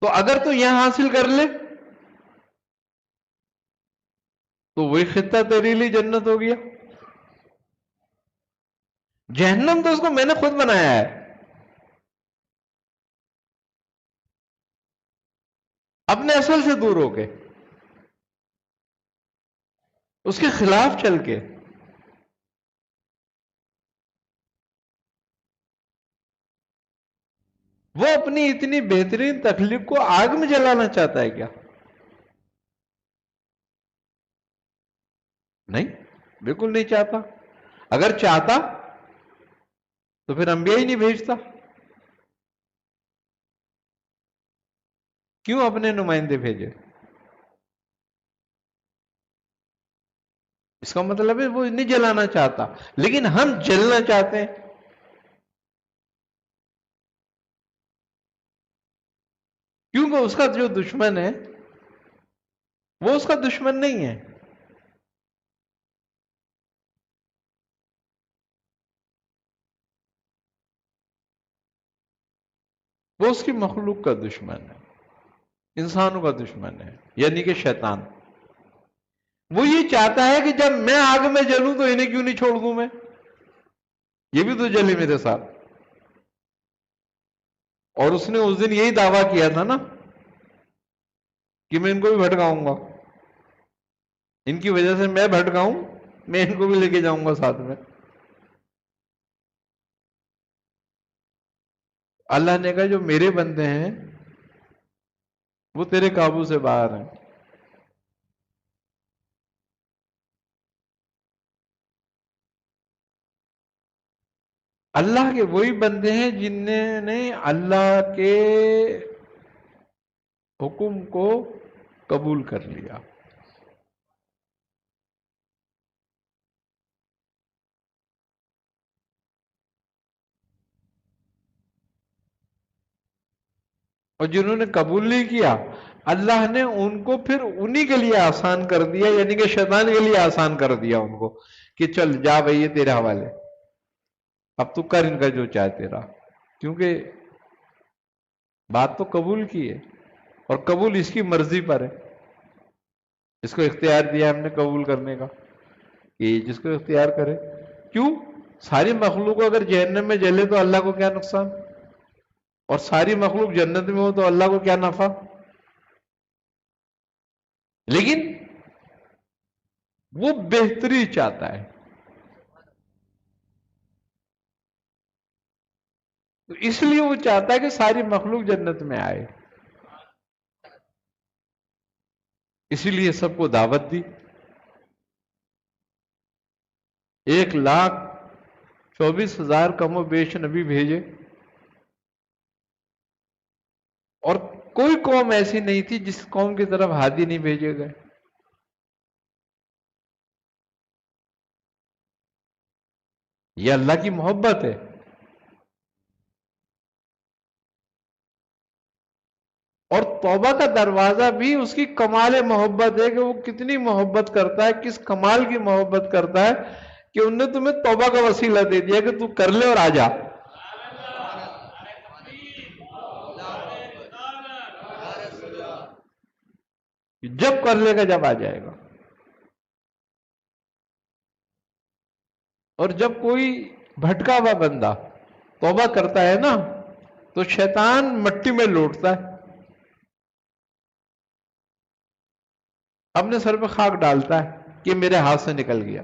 تو اگر تو یہاں حاصل کر لے تو وہی خطہ تیرے لیے جنت ہو گیا۔ جہنم تو اس کو میں نے خود بنایا ہے، اپنے اصل سے دور ہو کے، اس کے خلاف چل کے۔ وہ اپنی اتنی بہترین تخلیق کو آگ میں جلانا چاہتا ہے کیا؟ نہیں، بالکل نہیں چاہتا۔ اگر چاہتا تو پھر انبیاء ہی نہیں بھیجتا، کیوں اپنے نمائندے بھیجے؟ اس کا مطلب ہے وہ نہیں جلانا چاہتا، لیکن ہم جلنا چاہتے ہیں۔ کیونکہ اس کا جو دشمن ہے وہ اس کا دشمن نہیں ہے، وہ اس کی مخلوق کا دشمن ہے، انسانوں کا دشمن ہے، یعنی کہ شیطان۔ وہ یہ چاہتا ہے کہ جب میں آگ میں جلوں تو انہیں کیوں نہیں چھوڑ دوں میں، یہ بھی تو جلے میرے ساتھ۔ اور اس نے اس دن یہی دعویٰ کیا تھا نا کہ میں ان کو بھی بھٹکاؤں گا، ان کی وجہ سے میں بھٹکاؤں، میں ان کو بھی لے کے جاؤں گا ساتھ میں۔ اللہ نے کہا جو میرے بندے ہیں وہ تیرے قابو سے باہر ہیں۔ اللہ کے وہی بندے ہیں جنہوں نے اللہ کے حکم کو قبول کر لیا۔ اور جنہوں نے قبول نہیں کیا، اللہ نے ان کو پھر انہی کے لیے آسان کر دیا، یعنی کہ شیطان کے لیے آسان کر دیا ان کو کہ چل جا بھائی، یہ تیرے حوالے، اب تو کر ان کا جو چاہے تیرا۔ کیونکہ بات تو قبول کی ہے، اور قبول اس کی مرضی پر ہے، اس کو اختیار دیا ہم نے قبول کرنے کا کہ جس کو اختیار کرے۔ کیوں؟ ساری مخلوق اگر جہنم میں جلے تو اللہ کو کیا نقصان، اور ساری مخلوق جنت میں ہو تو اللہ کو کیا نفع؟ لیکن وہ بہتری چاہتا ہے، تو اس لیے وہ چاہتا ہے کہ ساری مخلوق جنت میں آئے، اسی لیے سب کو دعوت دی۔ 1,24,000 کم و بیش نبی بھیجے، اور کوئی قوم ایسی نہیں تھی جس قوم کی طرف ہادی نہیں بھیجے گئے۔ یہ اللہ کی محبت ہے۔ اور توبہ کا دروازہ بھی اس کی کمال محبت ہے کہ وہ کتنی محبت کرتا ہے، کس کمال کی محبت کرتا ہے کہ انہوں نے تمہیں توبہ کا وسیلہ دے دیا کہ تو کر لے اور آ جا۔ جب کر لے گا جب آ جائے گا۔ اور جب کوئی بھٹکا ہوا بندہ توبہ کرتا ہے نا تو شیطان مٹی میں لوٹتا ہے، اپنے سر پہ خاک ڈالتا ہے کہ میرے ہاتھ سے نکل گیا۔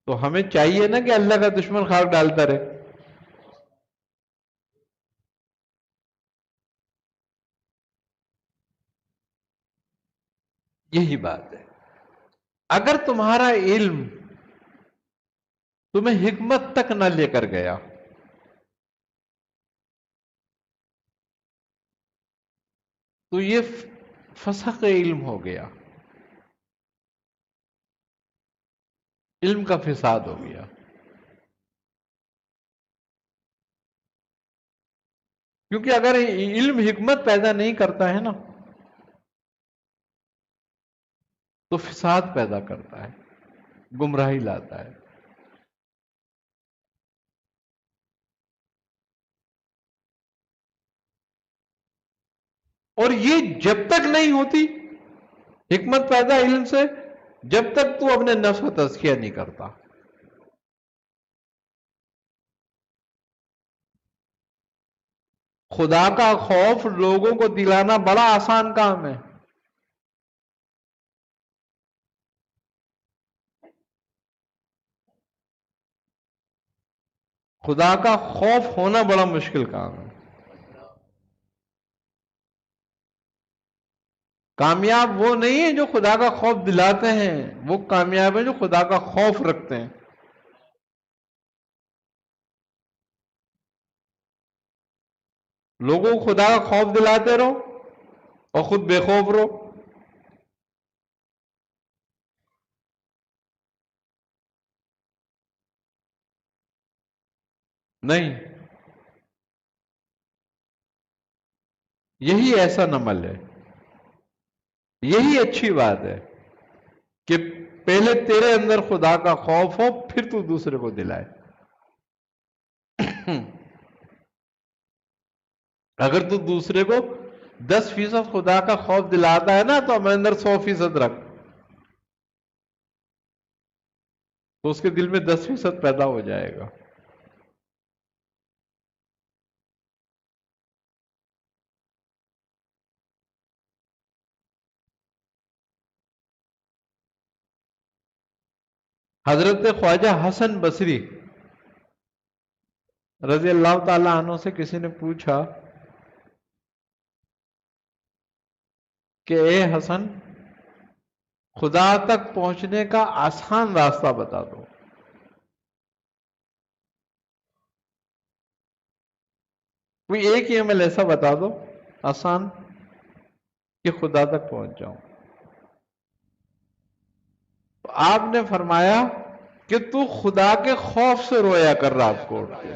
تو ہمیں چاہیے نا کہ اللہ کا دشمن خاک ڈالتا رہے۔ یہی بات ہے۔ اگر تمہارا علم تمہیں حکمت تک نہ لے کر گیا تو یہ فسق علم ہو گیا، علم کا فساد ہو گیا۔ کیونکہ اگر علم حکمت پیدا نہیں کرتا ہے نا تو فساد پیدا کرتا ہے، گمراہی لاتا ہے۔ اور یہ جب تک نہیں ہوتی حکمت پیدا علم سے، جب تک تو اپنے نفس کا تزکیہ نہیں کرتا۔ خدا کا خوف لوگوں کو دلانا بڑا آسان کام ہے، خدا کا خوف ہونا بڑا مشکل کام ہے۔ کامیاب وہ نہیں ہے جو خدا کا خوف دلاتے ہیں، وہ کامیاب ہے جو خدا کا خوف رکھتے ہیں۔ لوگوں کو خدا کا خوف دلاتے رہو اور خود بے خوف رہو۔ نہیں، یہی ایسا عمل ہے، یہی اچھی بات ہے کہ پہلے تیرے اندر خدا کا خوف ہو، پھر تو دوسرے کو دلائے۔ اگر تو دوسرے کو 10% خدا کا خوف دلاتا ہے نا تو ہمارے اندر 100% رکھ، تو اس کے دل میں 10% پیدا ہو جائے گا۔ حضرت خواجہ حسن بصری رضی اللہ تعالی عنہ سے کسی نے پوچھا کہ اے حسن، خدا تک پہنچنے کا آسان راستہ بتا دو۔ کوئی ایک ہی عمل ایسا بتا دو آسان کہ خدا تک پہنچ جاؤں۔ تو آپ نے فرمایا کہ تو خدا کے خوف سے رویا کر رات کو اٹھ کے۔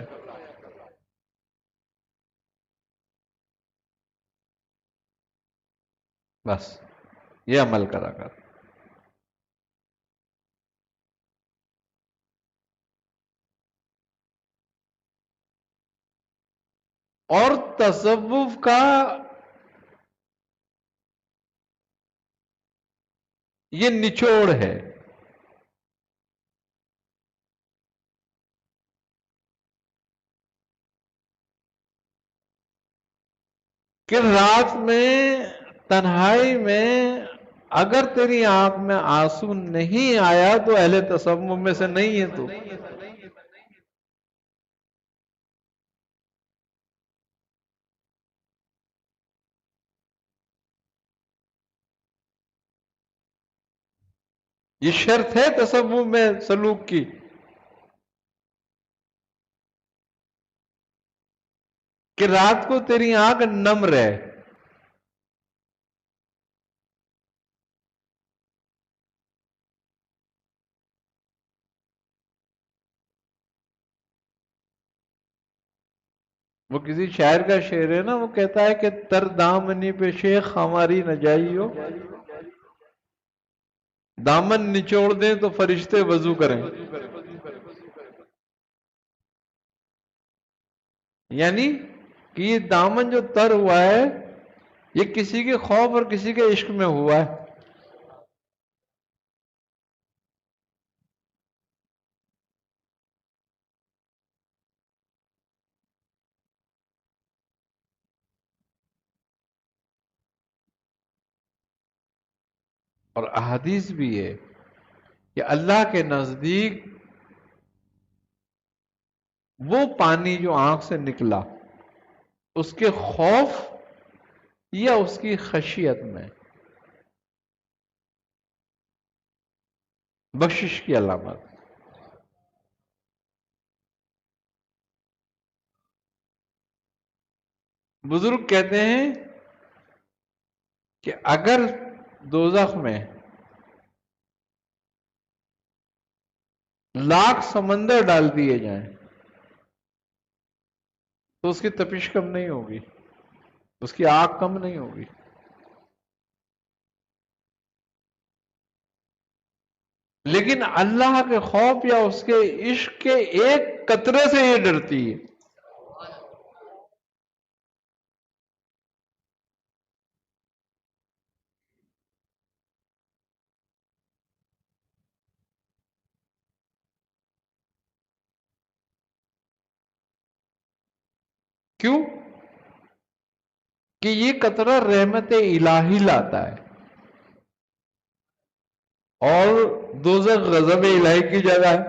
بس یہ عمل کرا کر۔ اور تصوف کا یہ نچوڑ ہے کہ رات میں تنہائی میں اگر تیری آنکھ میں آنسو نہیں آیا تو اہل تصوف میں سے نہیں ہے تو۔ یہ شرط ہے تصوف میں سلوک کی کہ رات کو تیری آنکھ نم رہے۔ وہ کسی شاعر کا شعر ہے نا، وہ کہتا ہے کہ تر دامنی پہ شیخ ہماری نہ جائیو، دامن نچوڑ دیں تو فرشتے وضو کریں۔ یعنی کہ یہ دامن جو تر ہوا ہے یہ کسی کے خوف اور کسی کے عشق میں ہوا ہے۔ اور احادیث بھی ہے کہ اللہ کے نزدیک وہ پانی جو آنکھ سے نکلا اس کے خوف یا اس کی خشیت میں بخشش کی علامت۔ بزرگ کہتے ہیں کہ اگر دوزخ میں لاکھ سمندر ڈال دیے جائیں تو اس کی تپش کم نہیں ہوگی، اس کی آگ کم نہیں ہوگی۔ لیکن اللہ کے خوف یا اس کے عشق کے ایک قطرے سے یہ ڈرتی ہے۔ کیوں؟ کہ یہ قطرہ رحمت الہی لاتا ہے، اور دوزخ غضب الہی کی جگہ ہے۔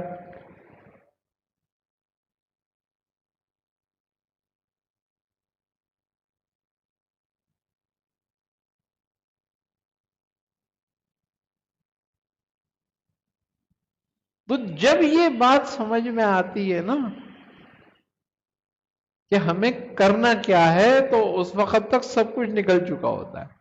تو جب یہ بات سمجھ میں آتی ہے نا کہ ہمیں کرنا کیا ہے، تو اس وقت تک سب کچھ نکل چکا ہوتا ہے۔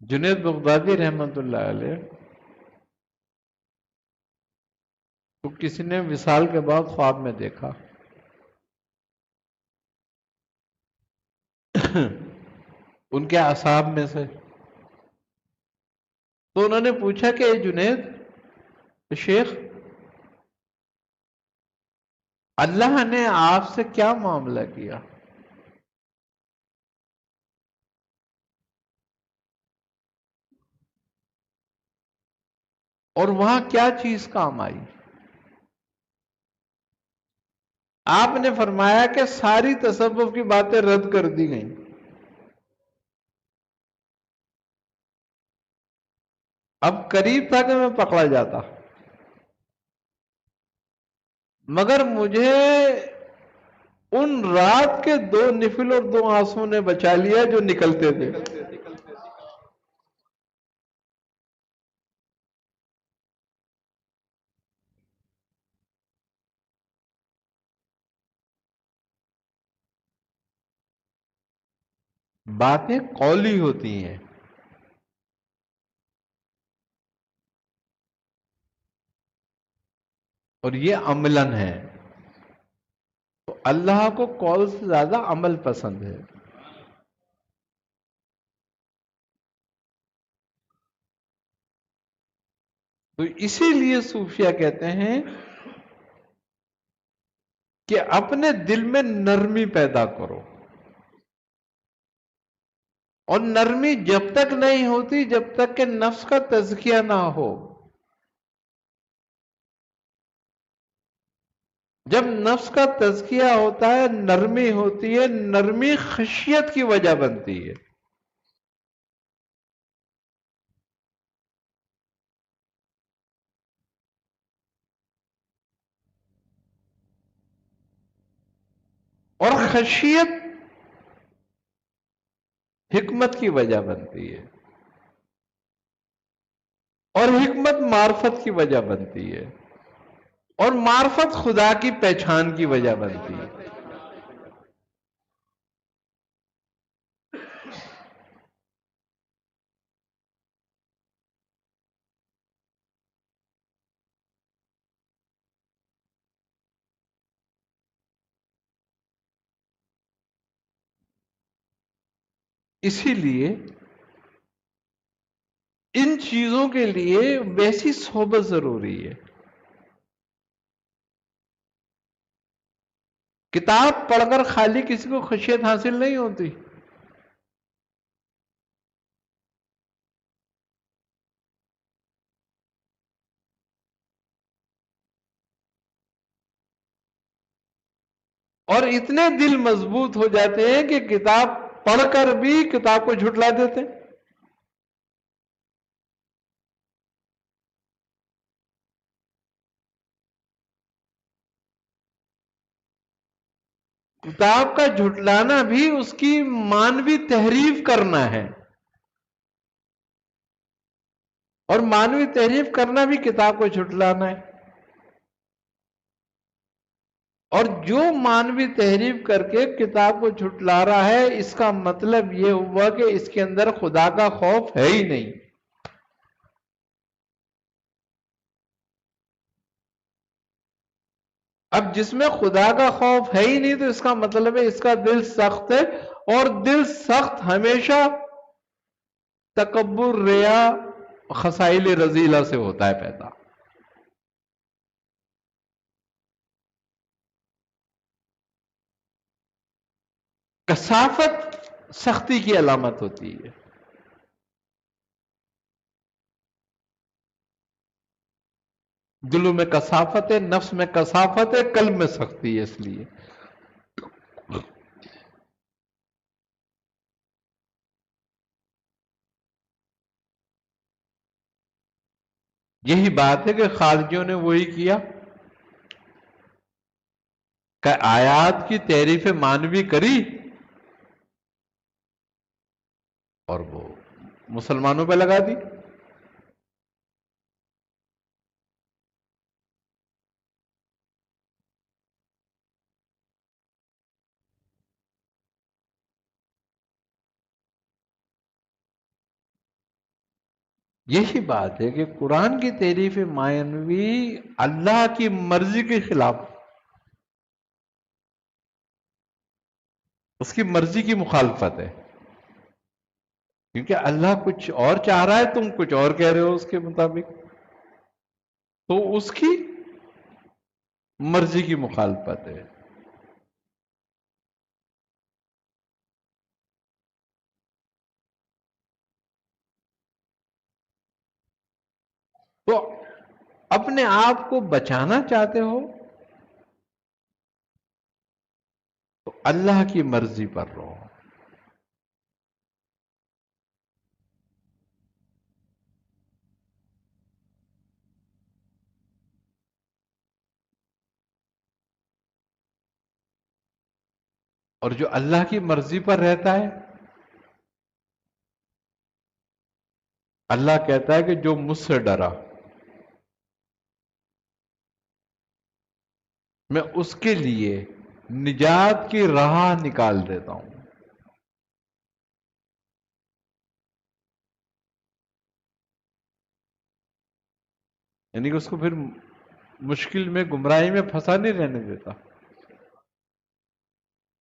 جنید بغدادی رحمت اللہ علیہ تو کسی نے وصال کے بعد خواب میں دیکھا، ان کے اصحاب میں سے، تو انہوں نے پوچھا کہ اے جنید شیخ، اللہ نے آپ سے کیا معاملہ کیا؟ اور وہاں کیا چیز کام آئی؟ آپ نے فرمایا کہ ساری تصوف کی باتیں رد کر دی گئیں، اب قریب تھا کہ میں پکڑا جاتا، مگر مجھے ان رات کے 2 نفل اور 2 آنسوں نے بچا لیا جو نکلتے تھے۔ باتیں قولی ہوتی ہیں، اور یہ عملاً ہے، تو اللہ کو قول سے زیادہ عمل پسند ہے۔ تو اسی لیے صوفیہ کہتے ہیں کہ اپنے دل میں نرمی پیدا کرو، اور نرمی جب تک نہیں ہوتی جب تک کہ نفس کا تزکیہ نہ ہو۔ جب نفس کا تزکیہ ہوتا ہے، نرمی ہوتی ہے، نرمی خشیت کی وجہ بنتی ہے۔ اور خشیت حکمت کی وجہ بنتی ہے، اور حکمت معرفت کی وجہ بنتی ہے، اور معرفت خدا کی پہچان کی وجہ بنتی ہے۔ اسی لیے ان چیزوں کے لیے ویسی صحبت ضروری ہے۔ کتاب پڑھ کر خالی کسی کو خشیت حاصل نہیں ہوتی۔ اور اتنے دل مضبوط ہو جاتے ہیں کہ کتاب پڑھ کر بھی کتاب کو جھٹلا دیتے ہیں۔ کتاب کا جھٹلانا بھی اس کی مانوی تحریف کرنا ہے۔ اور مانوی تحریف کرنا بھی کتاب کو جھٹلانا ہے. اور جو مانوی تحریف کر کے کتاب کو جھٹلا رہا ہے، اس کا مطلب یہ ہوا کہ اس کے اندر خدا کا خوف ہے ہی نہیں. اب جس میں خدا کا خوف ہے ہی نہیں تو اس کا مطلب ہے اس کا دل سخت ہے، اور دل سخت ہمیشہ تکبر، ریا، خسائل رذیلہ سے ہوتا ہے پیدا. کثافت سختی کی علامت ہوتی ہے. دلوں میں کثافت ہے، نفس میں کثافت ہے، قلب میں سختی ہے. اس لیے یہی بات ہے کہ خارجیوں نے وہی کیا کہ آیات کی تعریف مانوی کری اور وہ مسلمانوں پہ لگا دی. یہی بات ہے کہ قرآن کی تعریف مانوی اللہ کی مرضی کے خلاف، اس کی مرضی کی مخالفت ہے. کیونکہ اللہ کچھ اور چاہ رہا ہے، تم کچھ اور کہہ رہے ہو اس کے مطابق، تو اس کی مرضی کی مخالفت ہے. تو اپنے آپ کو بچانا چاہتے ہو تو اللہ کی مرضی پر رہو. اور جو اللہ کی مرضی پر رہتا ہے، اللہ کہتا ہے کہ جو مجھ سے ڈرا میں اس کے لیے نجات کی راہ نکال دیتا ہوں. یعنی کہ اس کو پھر مشکل میں، گمراہی میں پھنسا نہیں رہنے دیتا،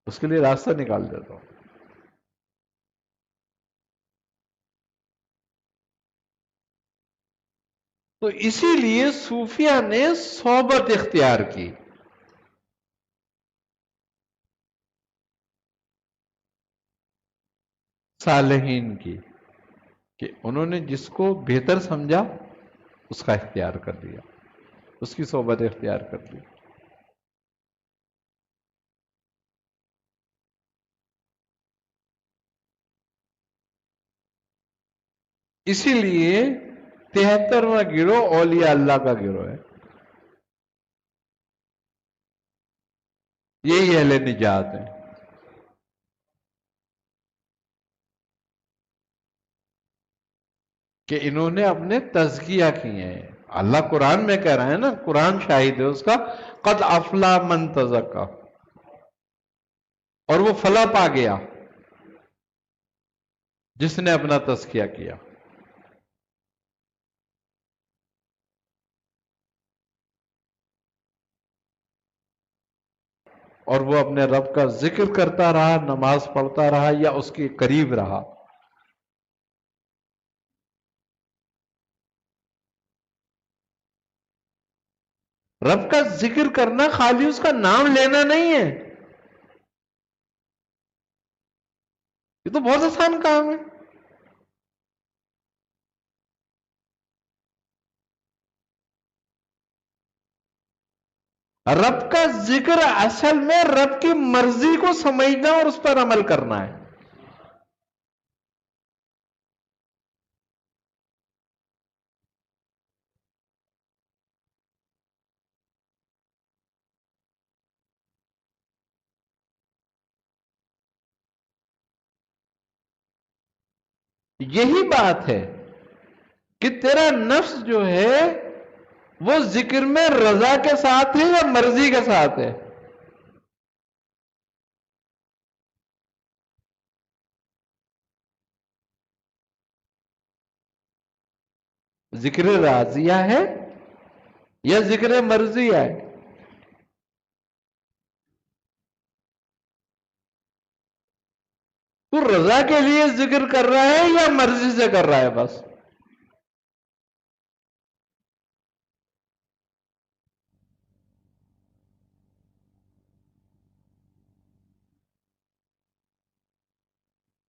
اس کے لیے راستہ نکال دیتا ہوں. تو اسی لیے صوفیہ نے صحبت اختیار کی. صالحین کی، کہ انہوں نے جس کو بہتر سمجھا اس کا اختیار کر لیا، اس کی صحبت اختیار کر لی. اسی لیے 73واں گروہ اولیاء اللہ کا گروہ ہے. یہی اہل نجات ہے. کہ انہوں نے اپنے تزکیہ کیے ہیں. اللہ قرآن میں کہہ رہا ہے نا، قرآن شاہد ہے اس کا، قد افلا من تزکا، اور وہ فلاح پا گیا جس نے اپنا تزکیہ کیا. اور وہ اپنے رب کا ذکر کرتا رہا، نماز پڑھتا رہا یا اس کے قریب رہا. رب کا ذکر کرنا خالی اس کا نام لینا نہیں ہے، یہ تو بہت آسان کام ہے. رب کا ذکر اصل میں رب کی مرضی کو سمجھنا اور اس پر عمل کرنا ہے. یہی بات ہے کہ تیرا نفس جو ہے وہ ذکر میں رضا کے ساتھ ہے یا مرضی کے ساتھ ہے؟ ذکر راضیہ ہے یا ذکر مرضیہ ہے؟ تو رضا کے لیے ذکر کر رہا ہے یا مرضی سے کر رہا ہے بس؟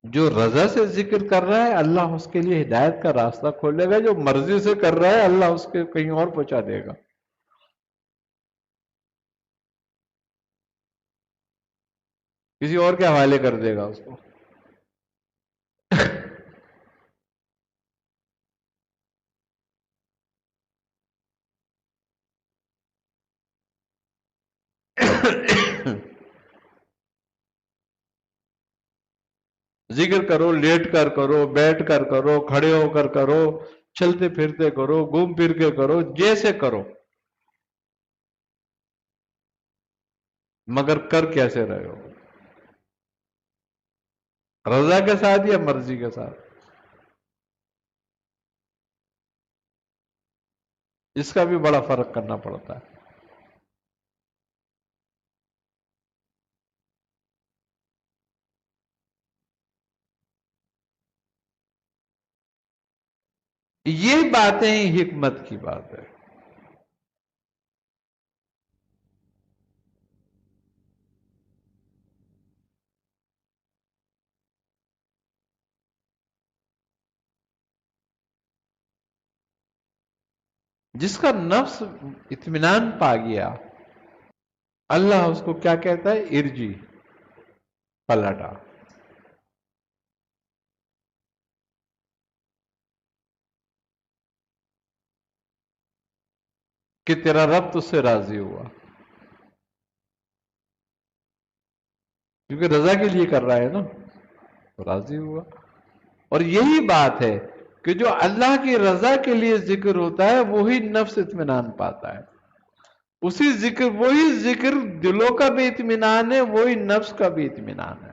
جو رضا سے ذکر کر رہا ہے اللہ اس کے لیے ہدایت کا راستہ کھولے گا، جو مرضی سے کر رہا ہے اللہ اس کے کہیں اور پہنچا دے گا، کسی اور کے حوالے کر دے گا اس کو۔ ذکر کرو، لیٹ کر کرو، بیٹھ کر کرو، کھڑے ہو کر کرو، چلتے پھرتے کرو، گھوم پھر کے کرو، جیسے کرو، مگر کر کیسے رہے ہو؟ رضا کے ساتھ یا مرضی کے ساتھ؟ اس کا بھی بڑا فرق کرنا پڑتا ہے۔ یہ باتیں ہی حکمت کی بات ہے۔ جس کا نفس اطمینان پا گیا اللہ اس کو کیا کہتا ہے؟ ارجی، پلٹا، کہ تیرا رب تجھ سے راضی ہوا، کیونکہ رضا کے لیے کر رہا ہے نا، تو راضی ہوا۔ اور یہی بات ہے کہ جو اللہ کی رضا کے لیے ذکر ہوتا ہے وہی نفس اطمینان پاتا ہے، وہی ذکر دلوں کا بھی اطمینان ہے، وہی نفس کا بھی اطمینان ہے۔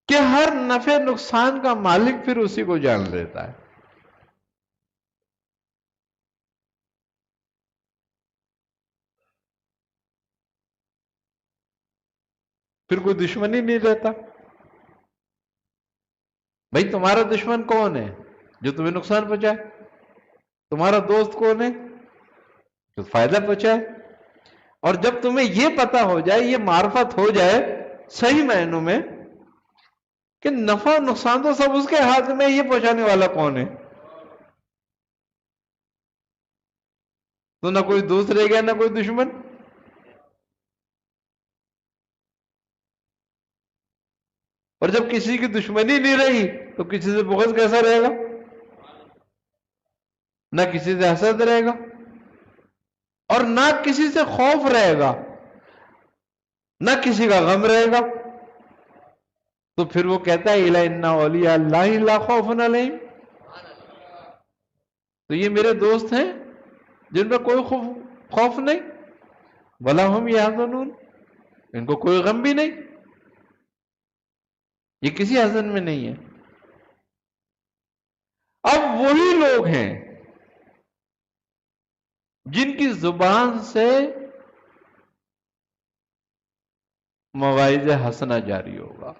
کہ ہر نفع نقصان کا مالک پھر اسی کو جان لیتا ہے۔ پھر کوئی دشمنی نہیں لیتا۔ بھائی تمہارا دشمن کون ہے؟ جو تمہیں نقصان پہنچائے۔ تمہارا دوست کون ہے؟ جو فائدہ پہنچائے۔ اور جب تمہیں یہ پتا ہو جائے، یہ معرفت ہو جائے صحیح معنوں میں کہ نفع و نقصان تو سب اس کے ہاتھ میں، یہ پہنچانے والا کون ہے، تو نہ کوئی دوست رہ گیا نہ کوئی دشمن۔ اور جب کسی کی دشمنی نہیں رہی تو کسی سے بغض کیسا رہے گا؟ نہ کسی سے حسد رہے گا اور نہ کسی سے خوف رہے گا، نہ کسی کا غم رہے گا۔ تو پھر وہ کہتا ہے اِلَا اِنَّ اولیاء اللہ لا خوف علیہم، تو یہ میرے دوست ہیں جن میں کوئی خوف نہیں، وَلَا هُمْ يَحْزَنُونَ، ان کو کوئی غم بھی نہیں، یہ کسی حزن میں نہیں ہے۔ اب وہی لوگ ہیں جن کی زبان سے مواعظ حسنہ جاری ہوگا۔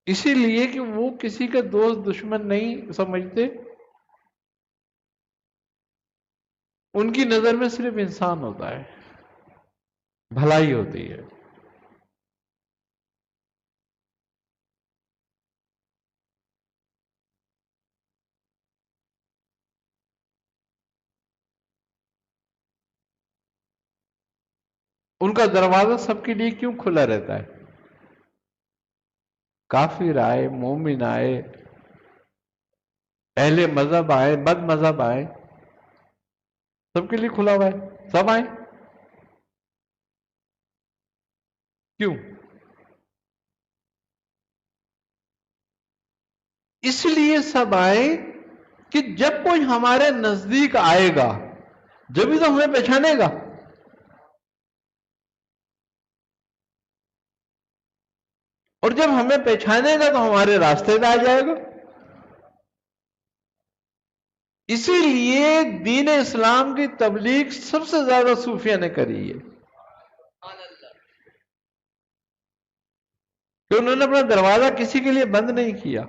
اسی لیے کہ وہ کسی کا دوست دشمن نہیں سمجھتے، ان کی نظر میں صرف انسان ہوتا ہے، بھلائی ہوتی ہے۔ ان کا دروازہ سب کے لیے کیوں کھلا رہتا ہے؟ کافر آئے، مومن آئے، اہل مذہب آئے، بد مذہب آئے، سب کے لیے کھلا ہوا ہے، سب آئے. کیوں؟ اس لیے سب آئے کہ جب کوئی ہمارے نزدیک آئے گا جبھی تو ہمیں پہچانے گا. اور جب ہمیں پہچانے گا تو ہمارے راستے پہ آ جائے گا. اسی لیے دین اسلام کی تبلیغ سب سے زیادہ صوفیہ نے کری ہے، کہ انہوں نے اپنا دروازہ کسی کے لیے بند نہیں کیا.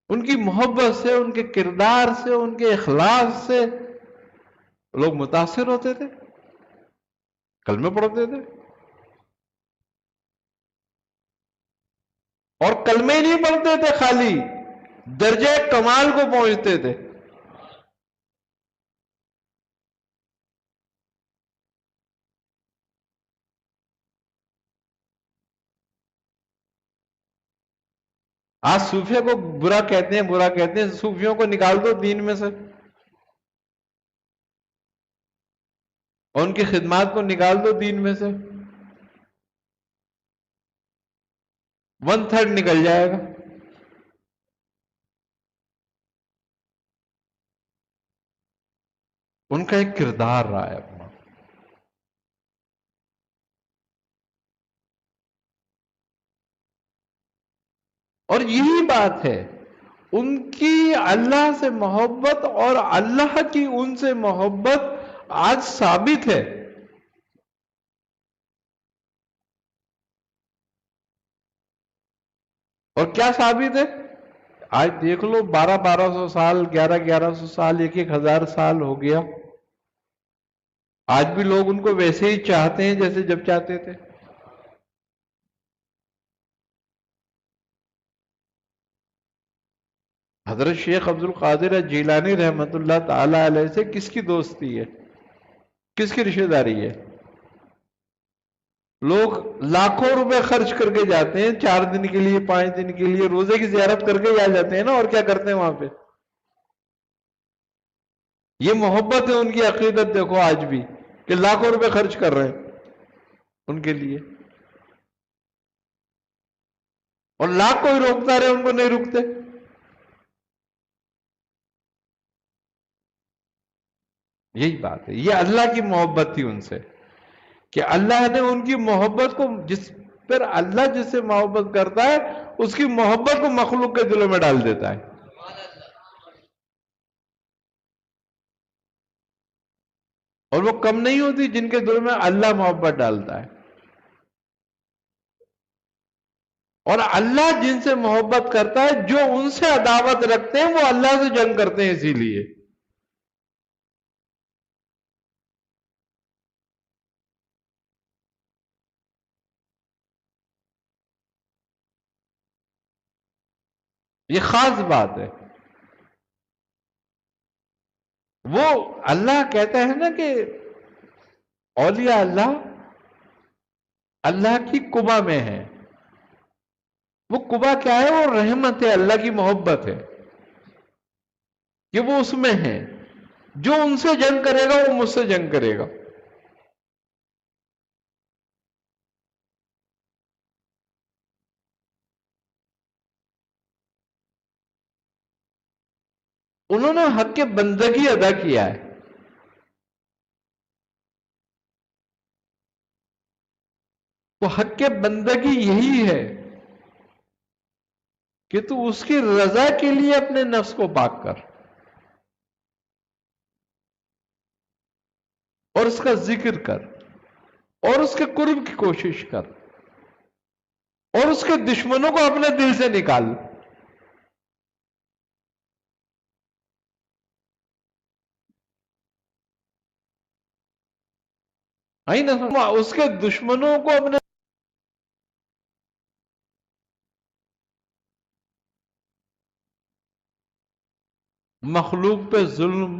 ان کی محبت سے، ان کے کردار سے، ان کے اخلاص سے لوگ متاثر ہوتے تھے، کلمے پڑھتے تھے. اور کلمے نہیں پڑھتے تھے خالی، درجہ کمال کو پہنچتے تھے. آج صوفیہ کو برا کہتے ہیں، برا کہتے ہیں. صوفیوں کو نکال دو دین میں سے، اور ان کی خدمات کو نکال دو دین میں سے، 1/3 نکل جائے گا. ان کا ایک کردار رہا ہے اپنا. اور یہی بات ہے، ان کی اللہ سے محبت اور اللہ کی ان سے محبت آج ثابت ہے. اور کیا ثابت ہے؟ آج دیکھ لو، 1200 سال، 1100 سال، 1000 سال ہو گیا، آج بھی لوگ ان کو ویسے ہی چاہتے ہیں جیسے جب چاہتے تھے. حضرت شیخ عبد القادر جیلانی رحمت اللہ تعالی علیہ سے کس کی دوستی ہے؟ کس کی رشتہ داری ہے؟ لوگ لاکھوں روپے خرچ کر کے جاتے ہیں، 4 دن کے لیے، 5 دن کے لیے، روزے کی زیارت کر کے آ جاتے ہیں نا. اور کیا کرتے ہیں وہاں پہ؟ یہ محبت ہے ان کی عقیدت. دیکھو آج بھی کہ لاکھوں روپے خرچ کر رہے ہیں ان کے لیے، اور لاکھ کوئی روکتا رہے ان کو نہیں رکتے. یہی بات ہے، یہ اللہ کی محبت تھی ان سے، کہ اللہ نے ان کی محبت کو، جس پر اللہ جس سے محبت کرتا ہے اس کی محبت کو مخلوق کے دلوں میں ڈال دیتا ہے. اور وہ کم نہیں ہوتی جن کے دل میں اللہ محبت ڈالتا ہے. اور اللہ جن سے محبت کرتا ہے، جو ان سے عداوت رکھتے ہیں وہ اللہ سے جنگ کرتے ہیں. اسی لیے یہ خاص بات ہے. وہ اللہ کہتا ہے نا کہ اولیاء اللہ اللہ کی قبا میں ہے. وہ قبا کیا ہے؟ وہ رحمت ہے، اللہ کی محبت ہے، کہ وہ اس میں ہے. جو ان سے جنگ کرے گا وہ مجھ سے جنگ کرے گا. انہوں نے حق بندگی ادا کیا ہے. وہ حق بندگی یہی ہے کہ تو اس کی رضا کے لیے اپنے نفس کو پاک کر، اور اس کا ذکر کر، اور اس کے قرب کی کوشش کر، اور اس کے دشمنوں کو اپنے دل سے نکال. اس کے دشمنوں کو اپنے مخلوق پہ ظلم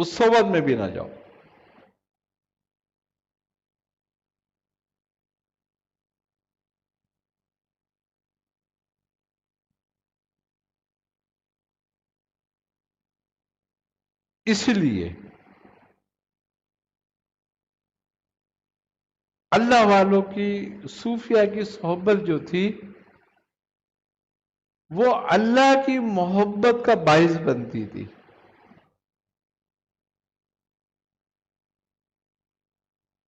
اس صحبت میں بھی نہ جاؤ. اس لیے اللہ والوں کی، صوفیہ کی صحبت جو تھی وہ اللہ کی محبت کا باعث بنتی تھی.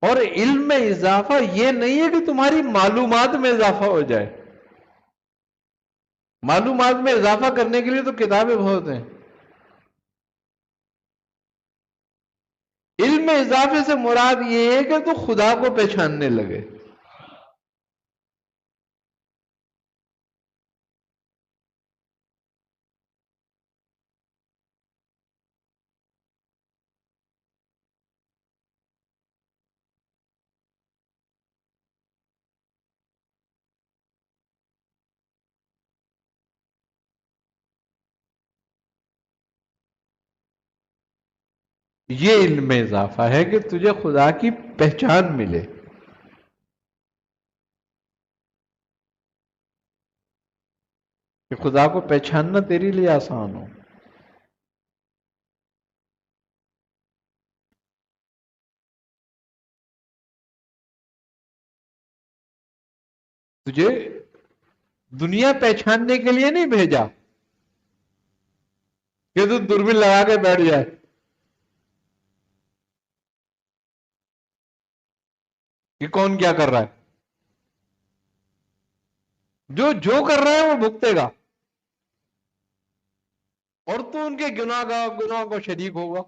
اور علم میں اضافہ یہ نہیں ہے کہ تمہاری معلومات میں اضافہ ہو جائے. معلومات میں اضافہ کرنے کے لیے تو کتابیں بہت ہیں. علم میں اضافے سے مراد یہ ہے کہ تو خدا کو پہچاننے لگے. یہ علم میں اضافہ ہے کہ تجھے خدا کی پہچان ملے. کہ خدا کو پہچاننا تیرے لیے آسان ہو. تجھے دنیا پہچاننے کے لیے نہیں بھیجا کہ تو دوربین لگا کے بیٹھ جائے. کہ کون کیا کر رہا ہے. جو کر رہا ہے وہ بھگتے گا، اور تو ان کے گناہ کو شریک ہوگا.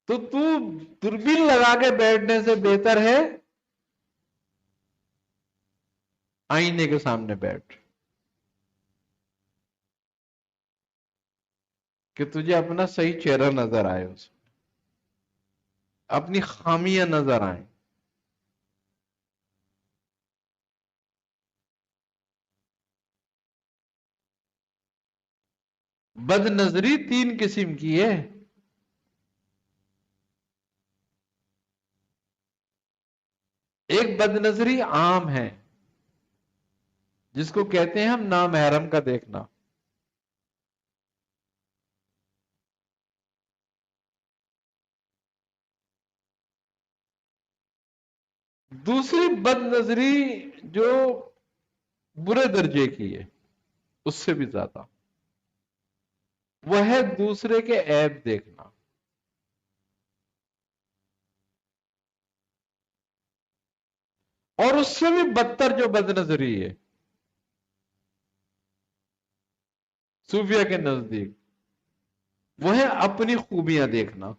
تو دوربین لگا کے بیٹھنے سے بہتر ہے آئینے کے سامنے بیٹھ، کہ تجھے اپنا صحیح چہرہ نظر آئے، اس اپنی خامیاں نظر آئیں. بد نظری 3 قسم کی ہے. ایک بد نظری عام ہے جس کو کہتے ہیں ہم نامحرم کا دیکھنا. دوسری بد نظری جو برے درجے کی ہے، اس سے بھی زیادہ، وہ ہے دوسرے کے عیب دیکھنا. اور اس سے بھی بدتر جو بد نظری ہے صوفیہ کے نزدیک، وہ ہے اپنی خوبیاں دیکھنا.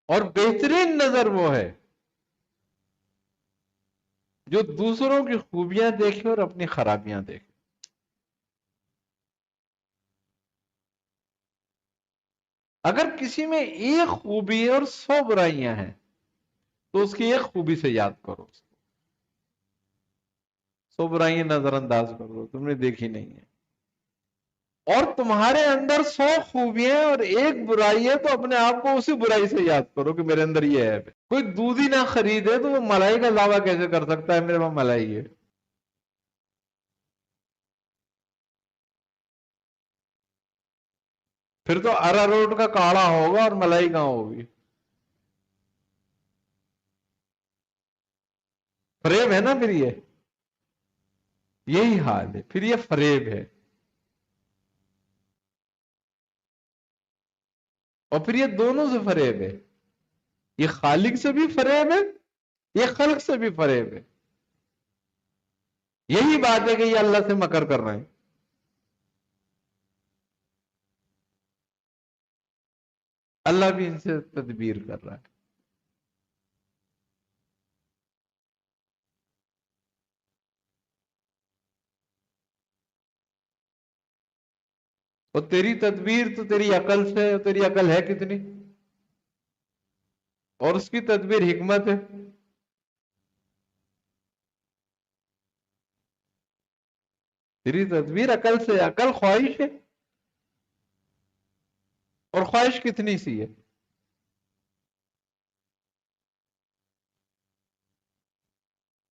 اور بہترین نظر وہ ہے جو دوسروں کی خوبیاں دیکھے اور اپنی خرابیاں دیکھے. اگر کسی میں ایک خوبی ہے اور 100 برائیاں ہیں تو اس کی ایک خوبی سے یاد کرو. 100 برائیاں نظر انداز کر دو، تم نے دیکھی نہیں ہے. اور تمہارے اندر 100 خوبیاں اور ایک برائی ہے تو اپنے آپ کو اسی برائی سے یاد کرو کہ میرے اندر یہ ہے. کوئی دودھ ہی نہ خریدے تو وہ ملائی کا دعویٰ کیسے کر سکتا ہے میرے پاس ملائی ہے؟ پھر تو اراروٹ کا کاڑھا ہوگا اور ملائی کہاں ہوگی؟ فریب ہے نا پھر یہ. یہی حال ہے، پھر یہ فریب ہے. اور پھر یہ دونوں سے فریب ہے. یہ خالق سے بھی فریب ہے، یہ خلق سے بھی فریب ہے. یہی بات ہے کہ یہ اللہ سے مکر کر رہے ہیں. اللہ بھی ان سے تدبیر کر رہا ہے. اور تیری تدبیر تو تیری عقل سے ہے، اور تیری عقل ہے کتنی، اور اس کی تدبیر حکمت ہے۔ تیری تدبیر عقل سے، عقل خواہش ہے، اور خواہش کتنی سی ہے۔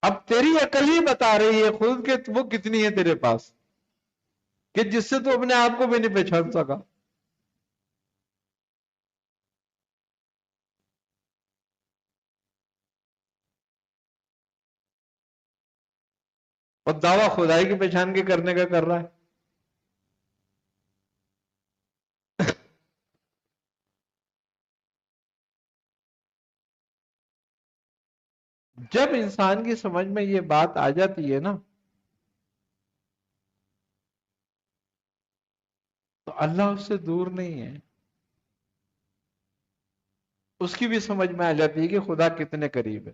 اب تیری عقل ہی بتا رہی ہے خود کہ وہ کتنی ہے تیرے پاس، کہ جس سے تو اپنے آپ کو بھی نہیں پہچان سکا۔ اور دعویٰ خدائی کی پہچان کے کرنے کا کر رہا ہے۔ جب انسان کی سمجھ میں یہ بات آ جاتی ہے نا، تو اللہ اس سے دور نہیں ہے، اس کی بھی سمجھ میں آ جاتی ہے کہ خدا کتنے قریب ہے۔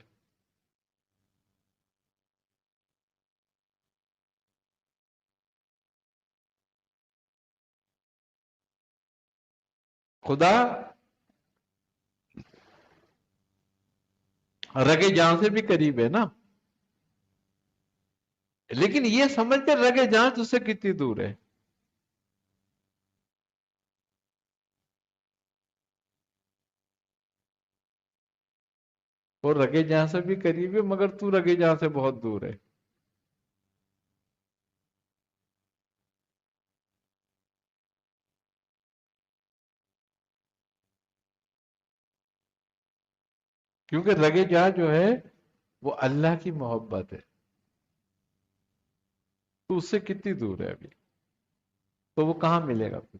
خدا رگے جان سے بھی قریب ہے نا، لیکن یہ سمجھ کر رگے جان اس سے کتنی دور ہے۔ وہ رگے جان سے بھی قریب ہے، مگر تو رگے جان سے بہت دور ہے۔ کیونکہ رگے جان جو ہے وہ اللہ کی محبت ہے، تو اس سے کتنی دور ہے ابھی، تو وہ کہاں ملے گا پھر؟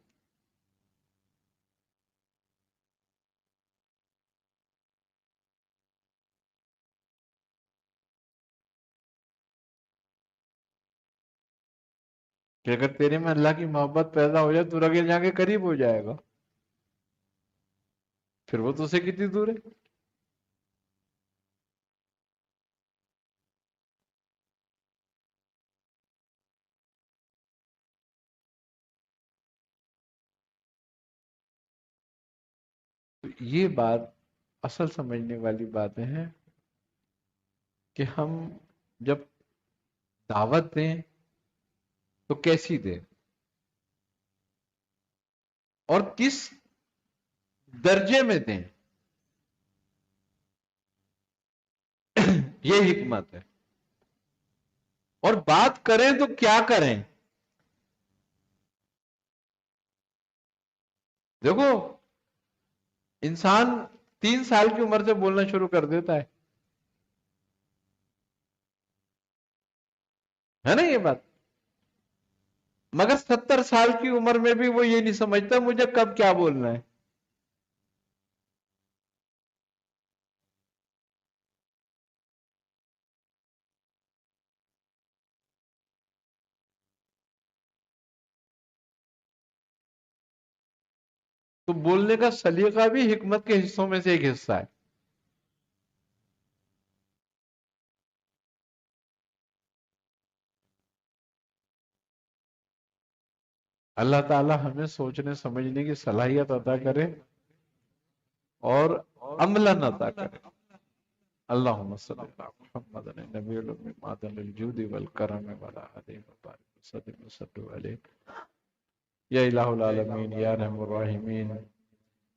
کہ اگر تیرے میں اللہ کی محبت پیدا ہو جائے تو رگے جان کے قریب ہو جائے گا، پھر وہ تو سے کتنی دور ہے۔ تو یہ بات اصل سمجھنے والی باتیں ہیں کہ ہم جب دعوت دیں تو کیسی دیں، اور کس درجے میں دیں، یہ حکمت ہے۔ اور بات کریں تو کیا کریں؟ دیکھو، انسان 3 سال کی عمر سے بولنا شروع کر دیتا ہے نا یہ بات، مگر 70 سال کی عمر میں بھی وہ یہ نہیں سمجھتا مجھے کب کیا بولنا ہے۔ تو بولنے کا سلیقہ بھی حکمت کے حصوں میں سے ایک حصہ ہے۔ اللہ تعالی ہمیں سوچنے سمجھنے کی صلاحیت عطا کرے اور عملاً عطا کرے۔ اللہم صلی اللہ محمد نبی الامی معدن الجود والکرم ولا حدیم وبارک وسلم وصلو علیہ۔ یا الہ العالمین، یا رحم الراحمین،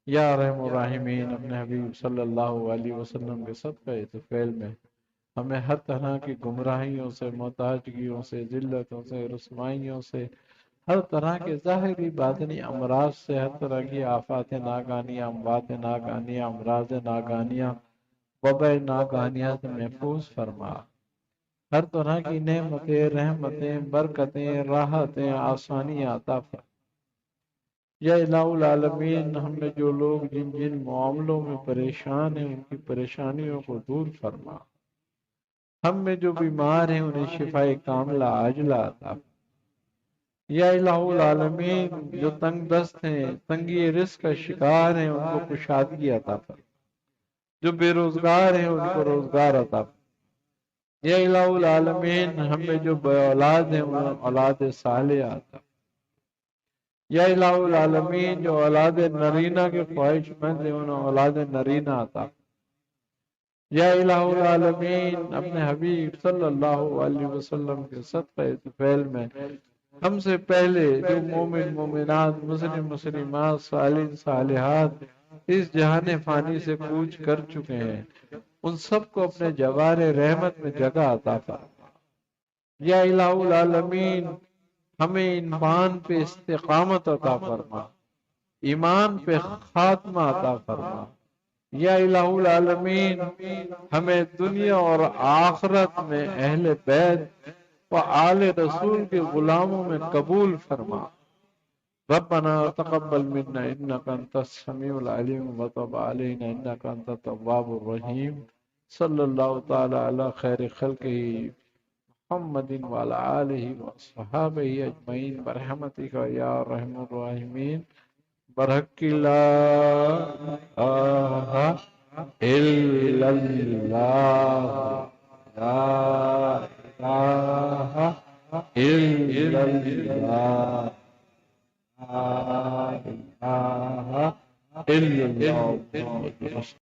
یا رحم الراحمین، اپنے حبیب صلی اللہ علیہ وسلم کے صدقہ طفیل میں ہمیں ہر طرح کی گمراہیوں سے، محتاجگیوں سے، ذلتوں سے، رسوائیوں سے، ہر طرح کے ظاہری باطنی امراض سے، ہر طرح کی آفات ناگانیاں، اموات ناگانیاں، امراض ناگانیاں، وبا ناگانیاں سے محفوظ فرما۔ ہر طرح کی نعمتیں، رحمتیں، برکتیں، راحتیں، آسانیاں عطا فرما۔ یا الہ العالمین، ہم میں جو لوگ جن جن معاملوں میں پریشان ہیں ان کی پریشانیوں کو دور فرما۔ ہم میں جو بیمار ہیں انہیں شفاء کاملہ عاجلہ عطا فرما۔ یا الہ العالمین، جو تنگ دست ہیں، تنگی رزق کا شکار ہیں، ان کو کشادگی عطا فرما۔ جو بے روزگار ہیں ان کو روزگار عطا فرما۔ یا الہ العالمین، ہم میں جو بے اولاد ہیں انہیں اولاد صالحہ عطا فرما۔ یا الہ العالمین جو اولاد نرینہ کے خواہش مند ہیں انہیں اولاد نرینہ عطا، یا الہ العالمین اپنے حبیب صلی اللہ علیہ وسلم کے صدقہ فعل میں ہم سے پہلے جو مومن مومنات مسلم مسلمات صالحین صالحات اس جہان فانی سے کوچ کر چکے ہیں ان سب کو اپنے جوار رحمت میں جگہ عطا فرما۔ یا الہ العالمین ہمیں ایمان پہ استقامت عطا فرما، ایمان پہ خاتمہ عطا فرما۔ یا الہ العالمین ہمیں دنیا اور آخرت میں اہل بیت و آل رسول کے غلاموں میں قبول فرما۔ ربنا تقبل منا انك انت السميع العليم وتب علينا انك انت التواب الرحيم صلی اللہ تعالی علی خیر خلقہ محمد وعلى آلہ وصحابہ اجمعین برحمتک یا ارحم الراحمین برحق لا الہ الا اللہ لا الہ الا اللہ لا الہ الا اللہ